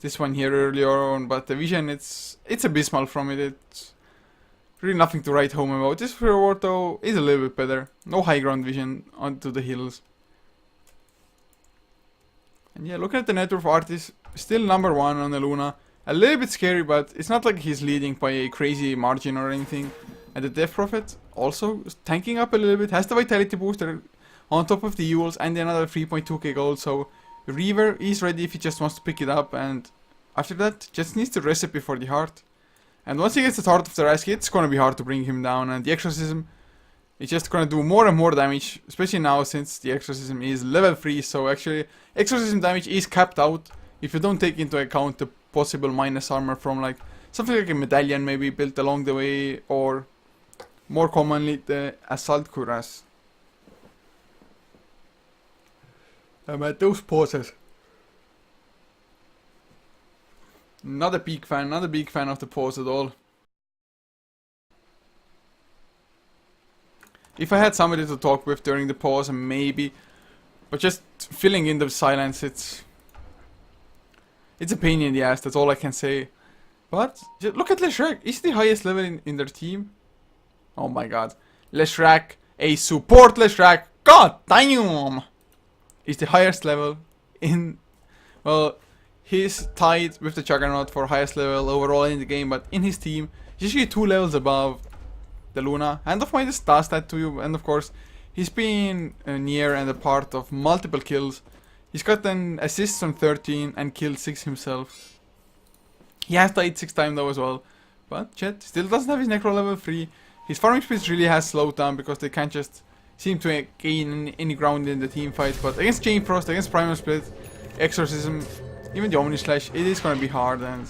this one here earlier on, but the vision, it's abysmal from it. It's really nothing to write home about. This ward though is a little bit better. No high ground vision onto the hills. And yeah, looking at the net worth, Artist still number 1 on the Luna. A little bit scary, but it's not like he's leading by a crazy margin or anything. And the Death Prophet also tanking up a little bit. Has the Vitality booster on top of the Yules and another 3.2k gold. So Reaver is ready if he just wants to pick it up. And after that, just needs the Recipe for the Heart. And once he gets the Heart of the Rescue, it's gonna be hard to bring him down. And the Exorcism is just gonna do more and more damage, especially now since the Exorcism is level 3. So actually, Exorcism damage is capped out if you don't take into account the possible minus armor from like something like a medallion maybe built along the way, or more commonly the Assault Cuirass. Man, those pauses. Not a big fan of the pause at all. If I had somebody to talk with during the pause, maybe. But just filling in the silence, it's a pain in the ass, that's all I can say. But, look at Leshrac, he's the highest level in their team. Oh my god. Leshrac, a support Leshrac, god damn! He's the highest level in, well, he's tied with the Juggernaut for highest level overall in the game, but in his team, he's usually 2 levels above the Luna. Hand of Midas does that to you, and of course, he's been near and a part of multiple kills. He's got an assist on 13 and killed 6 himself. He has died 6 times though as well. But Chet still doesn't have his Necro level 3. His farming speed really has slowed down because they can't just seem to gain any ground in the team fight. But against Chain Frost, against Primal Split, Exorcism, even the Omni Slash, it is gonna be hard, and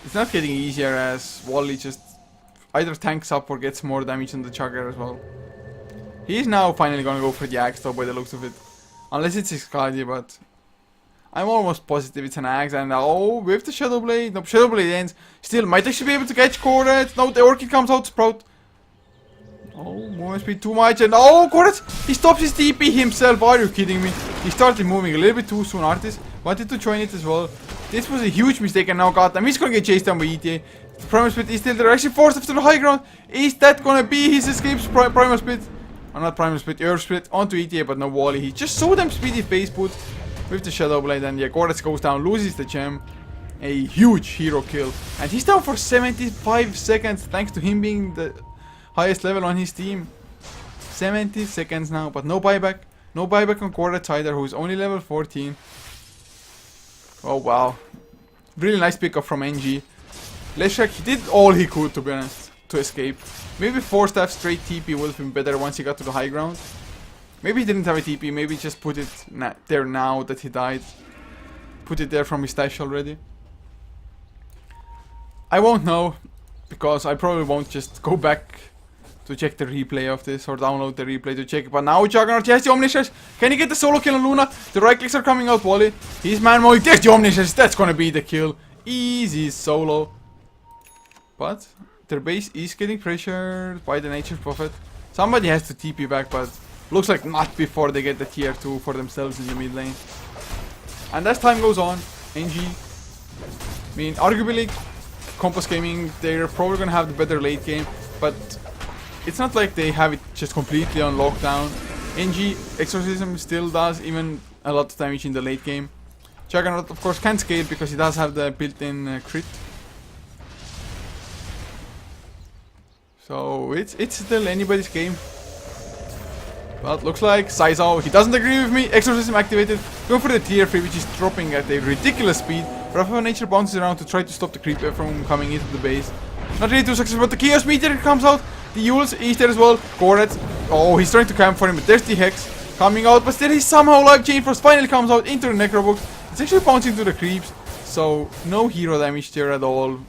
it's not getting easier as Wally just either tanks up or gets more damage than the Chugger as well. He is now finally gonna go for the Axe though by the looks of it. Unless it's Excalibur, but I'm almost positive it's an Axe. And oh, with the Shadow Blade. No, Shadow Blade ends. Still, might actually be able to catch Koret. No, the Orchid comes out, Sprout. Oh, movement speed too much. And oh, Koret! He stops his TP himself. Are you kidding me? He started moving a little bit too soon. Artist wanted to join it as well. This was a huge mistake, and now goddamn, he's gonna get chased down by ETA. The Primal Split is still there. Actually forced after the high ground. Is that gonna be his escape? Primal Split? Or not Primal Split, Earth Split onto ETA, but no Wally. He just so damn speedy face boot with the Shadow Blade, and yeah, Goretz goes down, loses the gem. A huge hero kill. And he's down for 75 seconds thanks to him being the highest level on his team. 70 seconds now, but no buyback. No buyback on Goretz either, who's only level 14. Oh wow. Really nice pickup from NG. Leshrac, he did all he could, to be honest, to escape. Maybe 4-staff straight TP would have been better once he got to the high ground. Maybe he didn't have a TP, maybe just put it there now that he died. Put it there from his stash already. I won't know, because I probably won't just go back to check the replay of this, or download the replay to check. But now Juggernaut has the Omnishash. Can he get the solo kill on Luna? The right clicks are coming out, Wally. He's man mode. There's the Omnishash. That's gonna be the kill. Easy solo. But their base is getting pressured by the Nature's Prophet. Somebody has to TP back, but looks like not before they get the tier 2 for themselves in the mid lane. And as time goes on, NG, I mean, arguably, Kompas Gaming, they're probably gonna have the better late game, but it's not like they have it just completely on lockdown. NG, Exorcism still does even a lot of damage in the late game. Juggernaut, of course, can't scale because he does have the built-in crit. So it's still anybody's game. Well, it looks like Saizao, he doesn't agree with me. Exorcism activated, going for the tier 3, which is dropping at a ridiculous speed. Rafa Nature bounces around to try to stop the creeper from coming into the base. Not really too successful, but the Chaos Meteor comes out. The Yules is there as well. Goretz, oh, he's trying to camp for him, but there's the Hex coming out. But still, he's somehow alive. Chain Frost finally comes out into the Necrobox. It's actually bouncing to the creeps, so no hero damage there at all,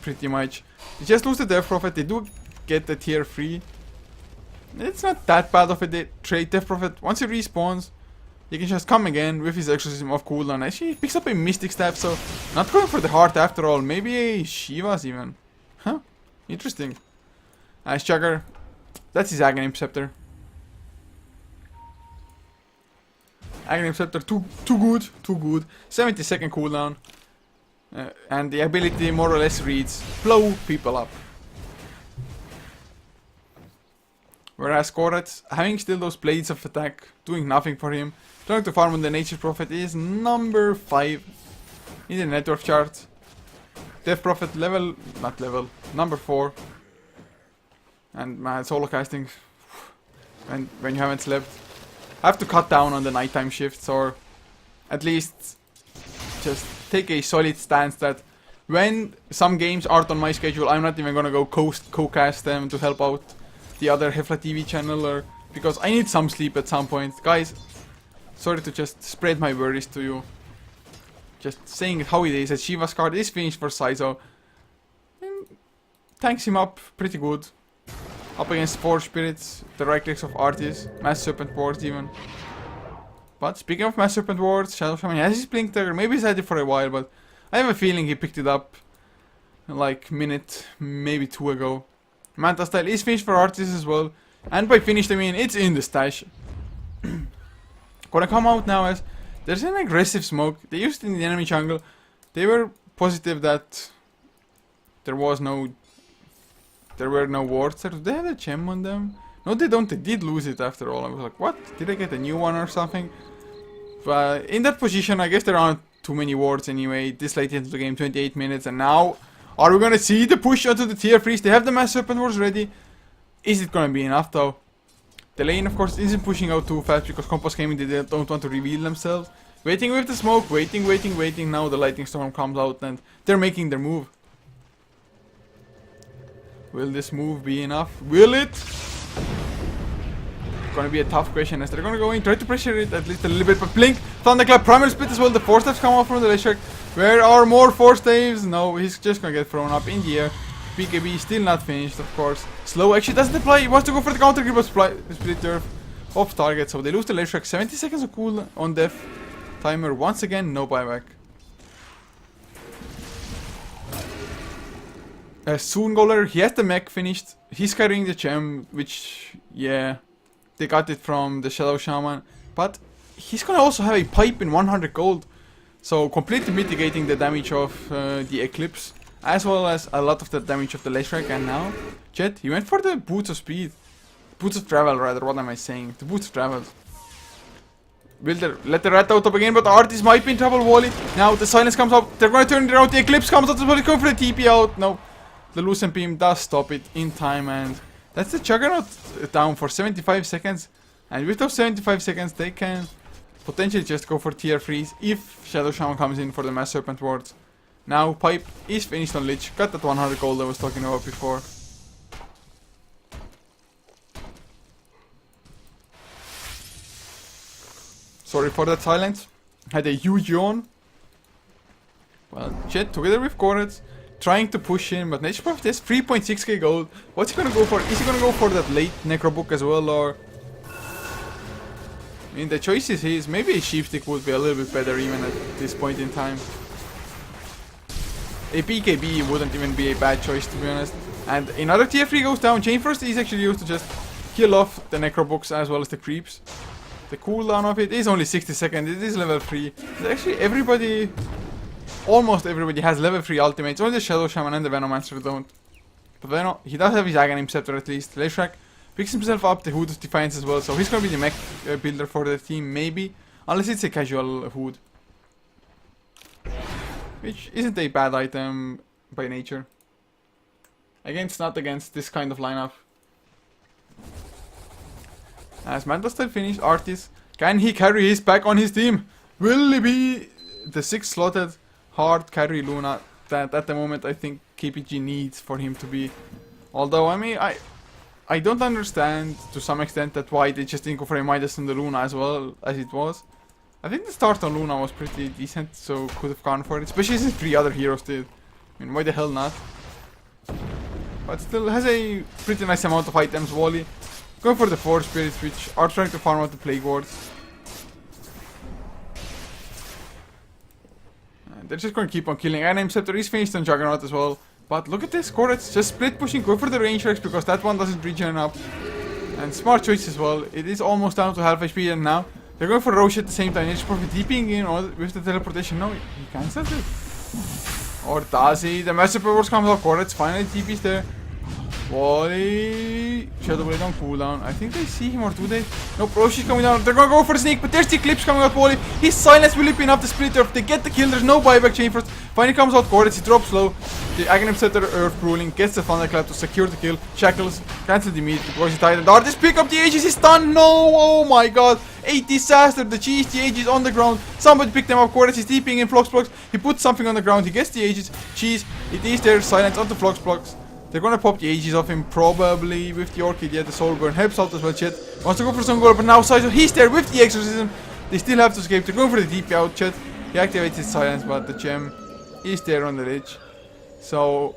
pretty much. They just lose the Death Prophet. They do get the tier 3. It's not that bad of a trade. Death Prophet, once he respawns, he can just come again with his Exorcism off cooldown. Actually, he picks up a Mystic Step, so not going for the heart after all. Maybe a Shiva's even. Huh? Interesting. Nice Jugger. That's his Aghanim Scepter. Aghanim Scepter, too good, too good. 70-second cooldown. And the ability more or less reads, blow people up. Whereas Goretz, having still those blades of attack, doing nothing for him, trying to farm on the Nature's Prophet is number 5 in the net worth chart. Death Prophet number 4. And man, solo casting, when you haven't slept, have to cut down on the nighttime shifts, or at least just take a solid stance that when some games aren't on my schedule, I'm not even gonna go co-cast them to help out the other HeflaTV channel, or because I need some sleep at some point. Guys, sorry to just spread my worries to you. Just saying it how it is. As Shiva's card is finished for Saizao. Tanks him up pretty good. Up against Forge Spirits, the right clicks of Artis, Mass Serpent Board even. But speaking of Mass Serpent Wards, Shadow Shaman has his Blink Dagger. Maybe he's had it for a while, but I have a feeling he picked it up like minute, maybe 2 ago. Manta Style is finished for Artis as well. And by finished I mean it's in the stash. Gonna come out now as there's an aggressive smoke. They used it in the enemy jungle. They were positive that there were no wards there. Do they have a gem on them? No, they don't. They did lose it after all. I was like, what? Did I get a new one or something? But in that position, I guess there aren't too many wards anyway. This late into the game, 28 minutes. And now, are we gonna see the push onto the tier 3s? They have the Mass Serpent Wards ready. Is it gonna be enough though? The lane, of course, isn't pushing out too fast because Kompas Gaming, they don't want to reveal themselves. Waiting with the smoke, waiting. Now the lightning storm comes out and they're making their move. Will this move be enough? Will it? Gonna be a tough question as they're gonna go in, try to pressure it at least a little bit, but Blink, Thunderclap, Primal Split as well, the 4 staves come off from the Leshrac. Where are more 4 staves? No, he's just gonna get thrown up in the air. BKB still not finished, of course. Slow actually doesn't apply, he wants to go for the counter grip, but split turf off target, so they lose the Leshrac. 70 seconds of cool on death. Timer once again, no buyback. Soon Goaler, he has the mech finished. He's carrying the gem, which, yeah, they got it from the Shadow Shaman. But he's gonna also have a pipe in 100 gold. So completely mitigating the damage of the Eclipse, as well as a lot of the damage of the Leshrac. And now, Jet, he went for the Boots of Speed. Boots of Travel, rather, what am I saying? The Boots of Travel. Will they let the rat out up again, but the artist might be in trouble, Wally. Now the silence comes up, they're gonna turn it around, the Eclipse comes out as well, he's going for the TP out. No, the Lucent Beam does stop it in time, and that's the Juggernaut down for 75 seconds. And with those 75 seconds, they can potentially just go for tier 3s if Shadow Shaman comes in for the Mass Serpent Wards. Now Pipe is finished on Lich, got that 100 gold I was talking about before. Sorry for that silence. Had a huge yawn. Well, Jet together with Korets trying to push in, but Nature Prophet has 3.6k gold. What's he gonna go for? Is he gonna go for that late Necrobook as well, or? I mean, the choice is his. Maybe a Sheep Stick would be a little bit better even at this point in time. A BKB wouldn't even be a bad choice, to be honest. And another tier 3 goes down. Chain First is actually used to just kill off the Necrobooks as well as the creeps. The cooldown of it is only 60 seconds. It is level 3. Actually, everybody, almost everybody has level 3 ultimates. Only the Shadow Shaman and the Venomancer don't. But Venom, he does have his Aghanim Scepter at least. Leshrac picks himself up the Hood of Defiance as well. So he's gonna be the mech builder for the team, maybe. Unless it's a casual Hood. Which isn't a bad item by nature. Not against this kind of lineup. As Manta still finished, Artis, can he carry his pack on his team? Will he be the 6 slotted hard carry Luna that at the moment I think KPG needs for him to be? Although, I mean, I don't understand to some extent that why they just didn't go for a Midas on the Luna as well as it was. I think the start on Luna was pretty decent, so could have gone for it, especially since 3 other heroes did. I mean, why the hell not? But still has a pretty nice amount of items, Wally. Going for the 4 spirits, which are trying to farm out the Plague Wards. And they're just going to keep on killing. Aghanim Scepter is finished on Juggernaut as well. But look at this, Korets just split pushing, go for the range Rex because that one doesn't regen up. And smart choice as well. It is almost down to half HP, and now they're going for Roche at the same time. He's probably deeping in with the teleportation. No, he cancels it. Or does he? The Master Powers comes off. Korets finally TP's there. Wally, Shadow Blade on cooldown. I think they see him, or do they? Nope, Roche is coming down. They're gonna go for the sneak, but there's the Eclipse coming out. Wally, his silence will pin up the splitter. If they get the kill, there's no buyback. Chain First finally comes out. Korets, he drops low. The Aghanim Scepter Earth Ruling gets the Thunderclap to secure the kill. Shackles cancel immediately because he's tied. And Artis pick up the Aegis. He's stunned. No, oh my god, a disaster. The cheese, the Aegis on the ground. Somebody picked them up. Korets is deeping in Flux Blocks. He puts something on the ground. He gets the Aegis. Cheese, it is there. Silence on the Flux Blocks. They're gonna pop the Aegis off him, probably with the Orchid. Yeah, the Soul Burn helps out as well. Chet wants to go for some goal, but now Sizer, he's there with the Exorcism. They still have to escape. They're going for the DP out. Chet, he activates his silence, but the gem is there on the ridge. So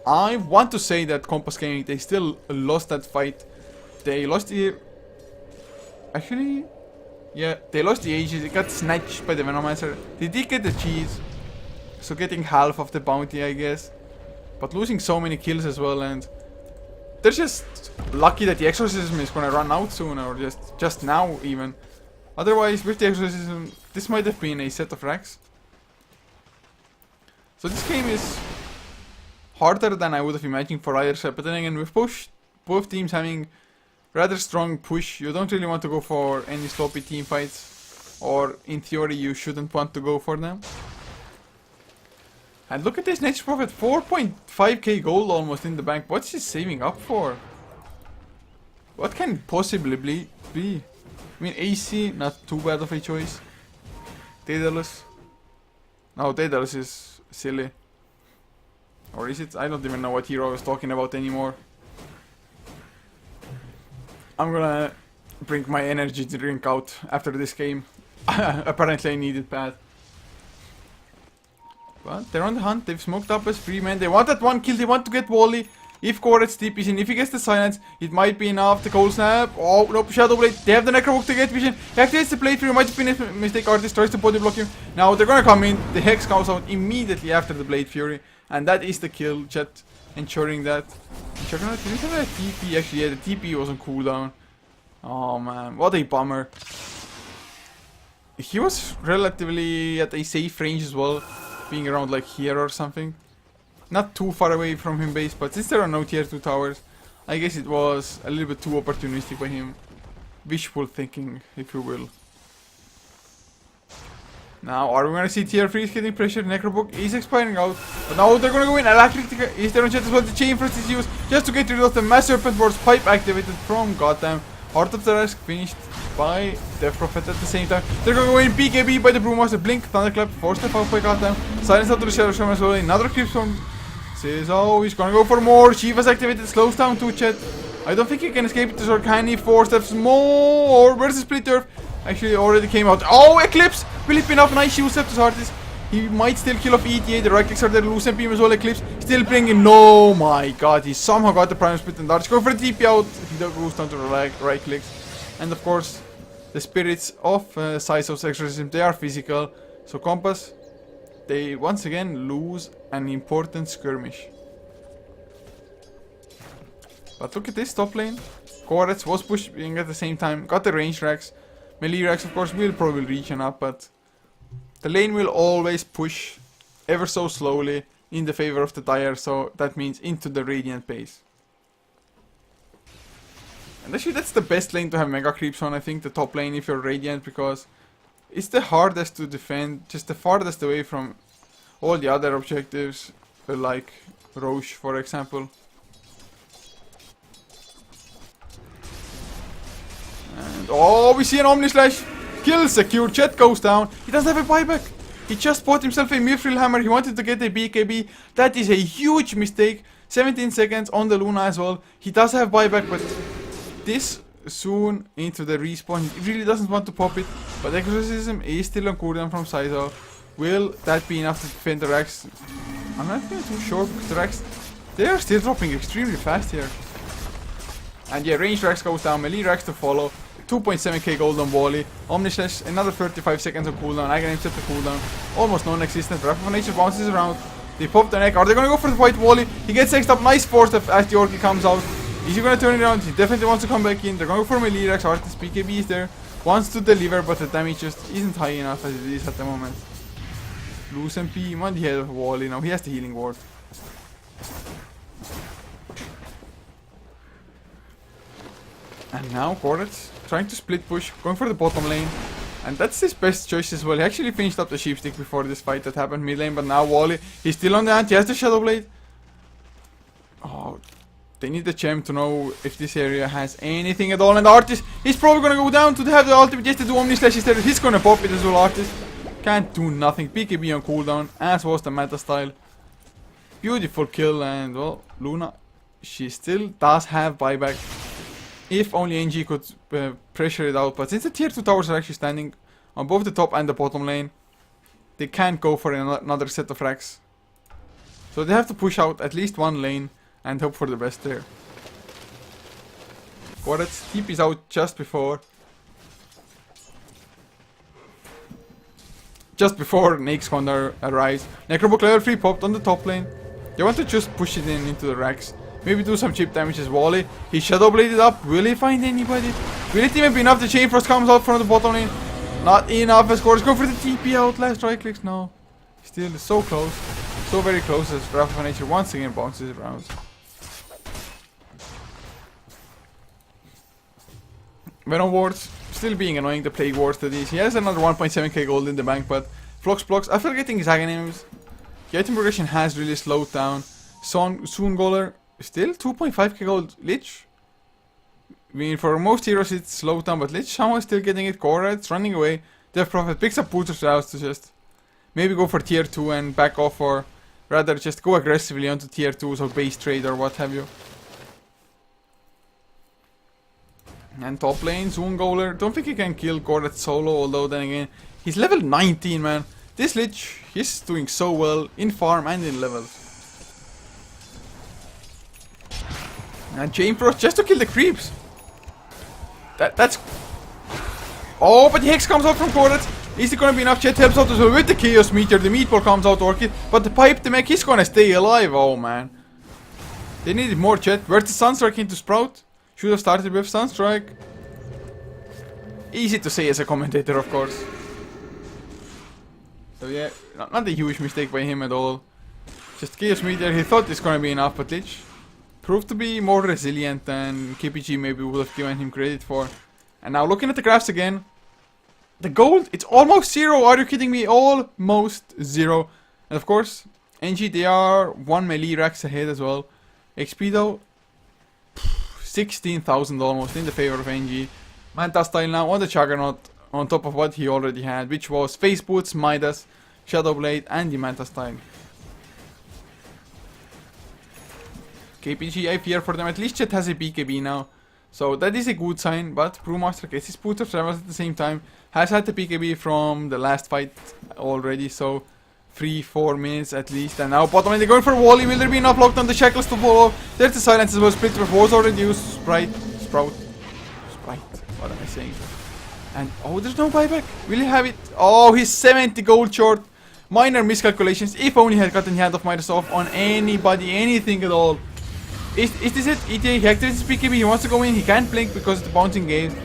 I want to say that Kompas Gaming, they still lost that fight. They lost the... Actually, Yeah, they lost the Aegis. It got snatched by the Venomancer. They did get the cheese, so getting half of the bounty, I guess. But losing so many kills as well, and they're just lucky that the Exorcism is gonna run out soon, or just now even. Otherwise, with the Exorcism, this might have been a set of racks. So this game is harder than I would have imagined for either side, but then again, with both teams having rather strong push, you don't really want to go for any sloppy team fights, or in theory you shouldn't want to go for them. And look at this Naix Prophet, 4.5k gold almost in the bank. What's he saving up for? What can it possibly be? I mean, AC, not too bad of a choice. Daedalus. No, Daedalus is silly. Or is it? I don't even know what hero I was talking about anymore. I'm gonna bring my energy drink out after this game. Apparently I need it bad. But they're on the hunt. They've smoked up as 3 men. They want that 1 kill. They want to get Wally. If Koretz TPs in, if he gets the silence, it might be enough. The cold snap. Oh, nope. Shadow Blade. They have the Necrobook to get vision. He activates the Blade Fury. Might have been a mistake. Artist tries to body block him. Now they're gonna come in. The Hex comes out immediately after the Blade Fury. And that is the kill, chat. Ensuring that. Juggernaut, did he have a TP? Actually, yeah, the TP was on cooldown. Oh man, what a bummer. He was relatively at a safe range as well. Being around like here or something. Not too far away from him base, but since there are no tier 2 towers, I guess it was a little bit too opportunistic by him. Wishful thinking, if you will. Now, are we gonna see tier 3 getting pressure? Necrobook is expiring out. But now they're gonna go in. Electric is there on chat as well. The Chain Thrust is used just to get rid of the Mass Serpent Ward's pipe activated from Gotham. Heart of the Risk finished by Death Prophet at the same time. They're gonna go in BKB by the Brewmaster. Blink, Thunderclap, force step out by Gotham. Silence out to the Shadow Shaman as well. Another creep from says, oh, he's gonna go for more. Shiva's activated, slows down 2 chat. I don't think he can escape it to Sorkani. 4 steps more. Where's the Split Earth? Actually, already came out. Oh, Eclipse! Will it be enough? Nice shield step to Artist. He might still kill off ETA. The right clicks are there. Lucent Beam as well. Eclipse still bringing. No, my god. He somehow got the Prime Split and Darts. Go for the TP out. He goes down to the right clicks. And of course, the spirits of Syso's Exorcism, they are physical. So Kompas, they once again lose an important skirmish. But look at this top lane. Koretz was pushing at the same time. Got the range racks. Melee racks, of course, will probably reach up, but the lane will always push ever so slowly in the favor of the Dire, so that means into the Radiant base. And actually that's the best lane to have Mega Creeps on, I think, the top lane if you're Radiant, because it's the hardest to defend, just the farthest away from all the other objectives, like Roche, for example. And oh, we see an Omni Slash. Kill secure. Chet goes down. He doesn't have a buyback. He just bought himself a Mithril Hammer. He wanted to get a BKB. That is a huge mistake. 17 seconds on the Luna as well. He does have buyback, but this soon into the respawn. He really doesn't want to pop it. But Exorcism is still on cooldown from Syso. Will that be enough to defend the Rax? I'm not really too sure, because the Rax, they are still dropping extremely fast here. And yeah, range Rax goes down, melee Rax to follow. 2.7k gold on Wally. Omnislash, another 35 seconds on cooldown. Aghanim set the cooldown. Almost non-existent. Wrath of Nature bounces around. They pop the neck. Are they gonna go for the white Wally? He gets X'd up. Nice force as the Orky comes out. Is he gonna turn it around? He definitely wants to come back in. They're going for melee Rax. Artist BKB is there. Wants to deliver, but the damage just isn't high enough as it is at the moment. Loose MP on the head of Wally. Now he has the healing ward. And now Koretz trying to split push, going for the bottom lane. And that's his best choice as well. He actually finished up the Sheepstick before this fight that happened mid lane, but now Wally, he's still on the hunt. He has the Shadow Blade. Oh, they need the gem to know if this area has anything at all. And the Artist, he's probably gonna go down to have the ultimate. Yes, to do Omni Slash instead. He's gonna pop it as well, Artist. Can't do nothing. BKB on cooldown, as was the meta style. Beautiful kill, and well, Luna, she still does have buyback. If only NG could pressure it out, but since the tier 2 towers are actually standing on both the top and the bottom lane, they can't go for another set of racks. So they have to push out at least one lane and hope for the best there. Koretz TP's out just before. just before Naix Gondar arrives. Necrobook level 3 popped on the top lane. They want to just push it in into the racks. Maybe do some cheap damage as Wally. He shadow bladed up. Will he find anybody? Will it even be enough? The Chain Frost comes out from the bottom lane. Not enough. As Scorch go for the TP out. Last right clicks. No. Still so close. So very close as Wrath of Nature once again bounces around. Venom wards. Still being annoying, the plague wards that is. He has another 1.7k gold in the bank, but Flux blocks. After getting his Aghanim's, the item progression has really slowed down. Soon Goler, still 2.5k gold. Lich, I mean, for most heroes it's slowed down, but Lich somehow still getting it. Kora's running away. Death Prophet picks up Boots of Strauss to just maybe go for tier 2 and back off, or rather just go aggressively onto tier 2, so base trade or what have you. And top lane, Zoon Goler. Don't think he can kill Korat solo, although then again, he's level 19, man. This Lich, he's doing so well in farm and in levels. And Chain Frost just to kill the creeps. That's... Oh, but the Hex comes out from Korat. Is it gonna be enough? Chet helps out as well with the Chaos Meteor. The Meatball comes out Orchid. But the Pipe, the mech, he's gonna stay alive. Oh, man. They needed more Chet. Where's the Sunstrike into Sprout? Should have started with Sunstrike. Easy to say as a commentator, of course. So yeah, not a huge mistake by him at all. Just Chaos Meteor, he thought it's gonna be enough, but Lich proved to be more resilient than KPG maybe would have given him credit for. And now looking at the graphs again, the gold, it's almost 0. Are you kidding me? Almost 0. And of course, NG, they are 1 melee racks ahead as well. XP though, 16,000 almost in the favor of NG. Manta style now on the Juggernaut, on top of what he already had, which was Face Boots, Midas, Shadow Blade, and the Manta style. KPG, I fear for them. At least Chet has a BKB now, so that is a good sign. But Brewmaster gets his Boots of Travels at the same time. Has had the BKB from the last fight already, so 3-4 minutes at least. And now bottom lane, they're going for Wally. Will there be enough lockdown? The shackles to follow. There's the silence as well. Split was already used. Sprout. What am I saying? And oh, there's no buyback. Will he have it? Oh, he's 70 gold short. Minor miscalculations. If only he had gotten the hand of Midas off on anybody, anything at all. Is this it? ETA, he activates his BKB. He wants to go in. He can't blink because it's the bouncing game.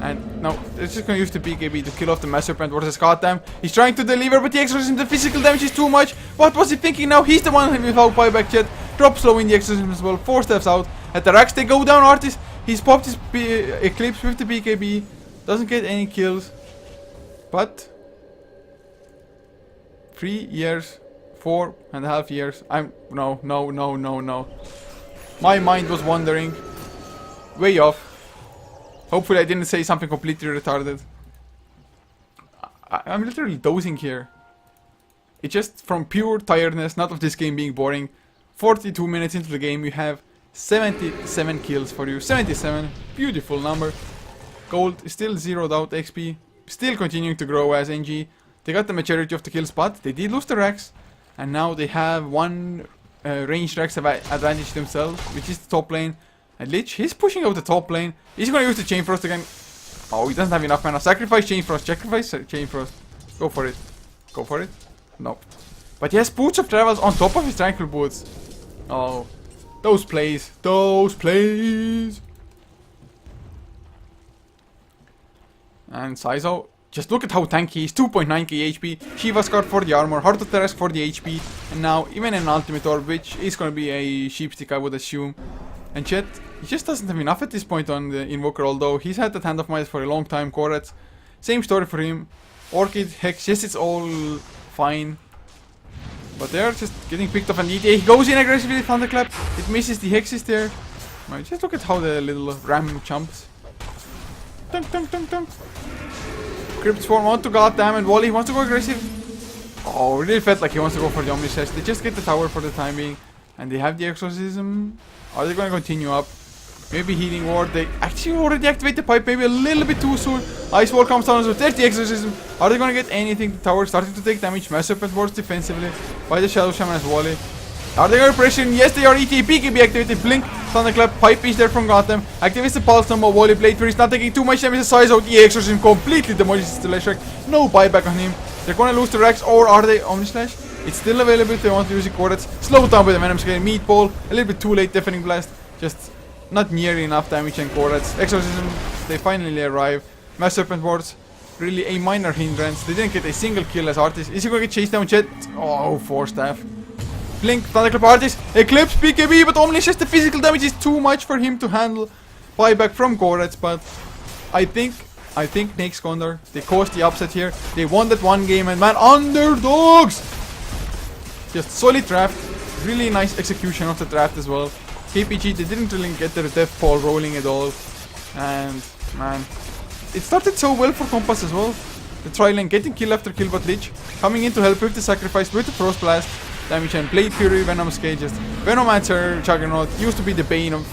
And no, they're just gonna use the BKB to kill off the Mass Serpent versus Goddamn. He's trying to deliver, but the exorcism, the physical damage is too much. What was he thinking now? He's the one without buyback yet. Drops low in the exorcism as well. 4 steps out. At the racks, they go down Artist. He's popped his Eclipse with the BKB. Doesn't get any kills. But 3 years, 4.5 years. No. My mind was wandering. Way off. Hopefully I didn't say something completely retarded. I'm literally dozing here. It's just from pure tiredness, not of this game being boring. 42 minutes into the game, you have 77 kills for you. 77, beautiful number. Gold is still zeroed out XP. Still continuing to grow as NG. They got the majority of the kills, but they did lose the racks. And now they have one ranged racks advantage themselves, which is the top lane. And Lich, he's pushing out the top lane. He's gonna use the Chain Frost again. Oh, he doesn't have enough mana. Sacrifice Chain Frost. Sacrifice Chain Frost. Go for it. Go for it. No. But he has Boots of Travels on top of his Tranquil Boots. Oh. Those plays. Those plays. And Saizo. Just look at how tanky he is. 2.9k HP. Shiva's got for the armor. Heart of Teresk for the HP. And now even an Ultimate Orb, which is gonna be a Sheepstick, I would assume. And Chet, he just doesn't have enough at this point on the Invoker, although he's had that Hand of Midas for a long time. Korat, same story for him. Orchid, Hex, yes, it's all fine. But they're just getting picked off, and he goes in aggressively, Thunderclap. It misses, the Hex is there. Right, just look at how the little ram jumps. Dunk, dunk, dunk, dunk. Crypt Swarm onto Goddamn, and Wally wants to go aggressive. Oh, it really felt like he wants to go for the Omnichest. They just get the tower for the time being. And they have the Exorcism. Are they going to continue up? Maybe Healing Ward. They actually already activate the pipe. Maybe a little bit too soon. Ice Wall comes down. So there's the Exorcism. Are they going to get anything? The tower starting to take damage. Mass Serpent works defensively by the Shadow Shaman as Wally. Are they going to pressure? Yes, they are. ETA, BKB activated. Blink. Thunderclap. Pipe is there from Gotham. Activates the Pulse Number. Wally Blade. Where he's not taking too much damage. The size out. The Exorcism completely demolishes the Leshrac. No buyback on him. They're gonna lose to Rex, or are they Omnislash? It's still available if they want to use it. Coordinates. Slowed down by the Venom Scale. Meatball. A little bit too late. Deafening Blast. Just not nearly enough damage and Coordinates. Exorcism. They finally arrive. Mass Serpent Wards. Really a minor hindrance. They didn't get a single kill as Artist. Is he gonna get chased down Jet? Oh, 4 staff. Blink. Thunderclap Artist. Eclipse. BKB. But Omnislash, the physical damage is too much for him to handle. Buyback from Coordinates. But I think Naix Gondar, they caused the upset here. They won that one game, and man, underdogs! Just solid draft. Really nice execution of the draft as well. KPG, they didn't really get their death ball rolling at all. And man, it started so well for Kompas as well. The tri lane getting kill after kill, but Lich coming in to help with the sacrifice, with the Frost Blast. Damage and Blade Fury, Venom Scale, just Venomancer, Juggernaut, used to be the bane of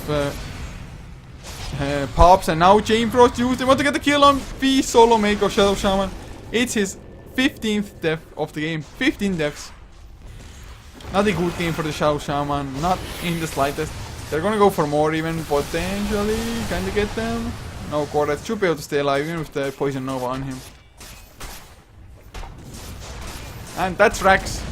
Pops, and now Chain Frost used. They want to get the kill on V Solo Make of Shadow Shaman. It's his 15th death of the game. 15 deaths. Not a good game for the Shadow Shaman, not in the slightest. They're gonna go for more even, potentially. Can they get them? No, Coordinates should be able to stay alive even with the Poison Nova on him. And that's Rex.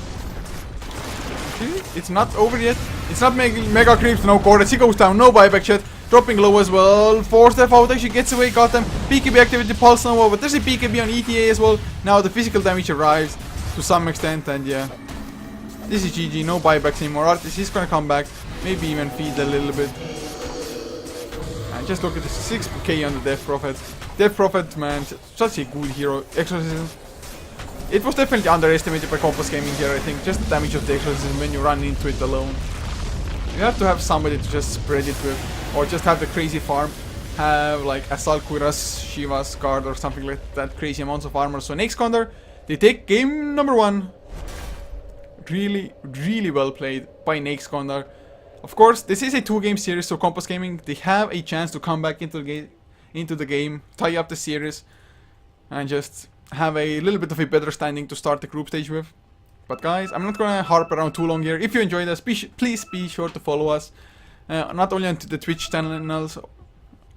Okay, it's not over yet. It's not mega creeps, no Coordinates. He goes down, no buyback shot. Dropping low as well. 4 step out, actually gets away, got them. BKB activity, Pulse Nova, but there's a BKB on ETA as well. Now the physical damage arrives to some extent, and yeah. This is GG, no buybacks anymore. Artist, he's gonna come back, maybe even feed a little bit. And just look at this, 6k on the Death Prophet. Death Prophet, man, such a good hero. Exorcism. It was definitely underestimated by Kompas Gaming here, I think. Just the damage of the Exorcism when you run into it alone. You have to have somebody to just spread it with. Or just have the crazy farm. Have like Assault Kuras, Shiva's Guard or something like that. Crazy amounts of armor. So Naix Gondar, they take game number 1. Really, really well played by Naix Gondar. Of course, this is a 2-game series, so Kompas Gaming, they have a chance to come back into the game, tie up the series, and just have a little bit of a better standing to start the group stage with. But guys, I'm not gonna harp around too long here. If you enjoyed us, please be sure to follow us. Not only on the Twitch channels,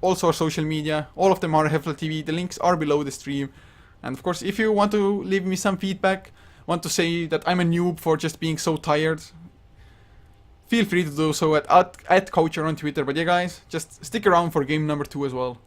also our social media. All of them are HeflaTV. The links are below the stream. And of course, if you want to leave me some feedback, want to say that I'm a noob for just being so tired, feel free to do so at Coacher on Twitter. But yeah guys, just stick around for game number 2 as well.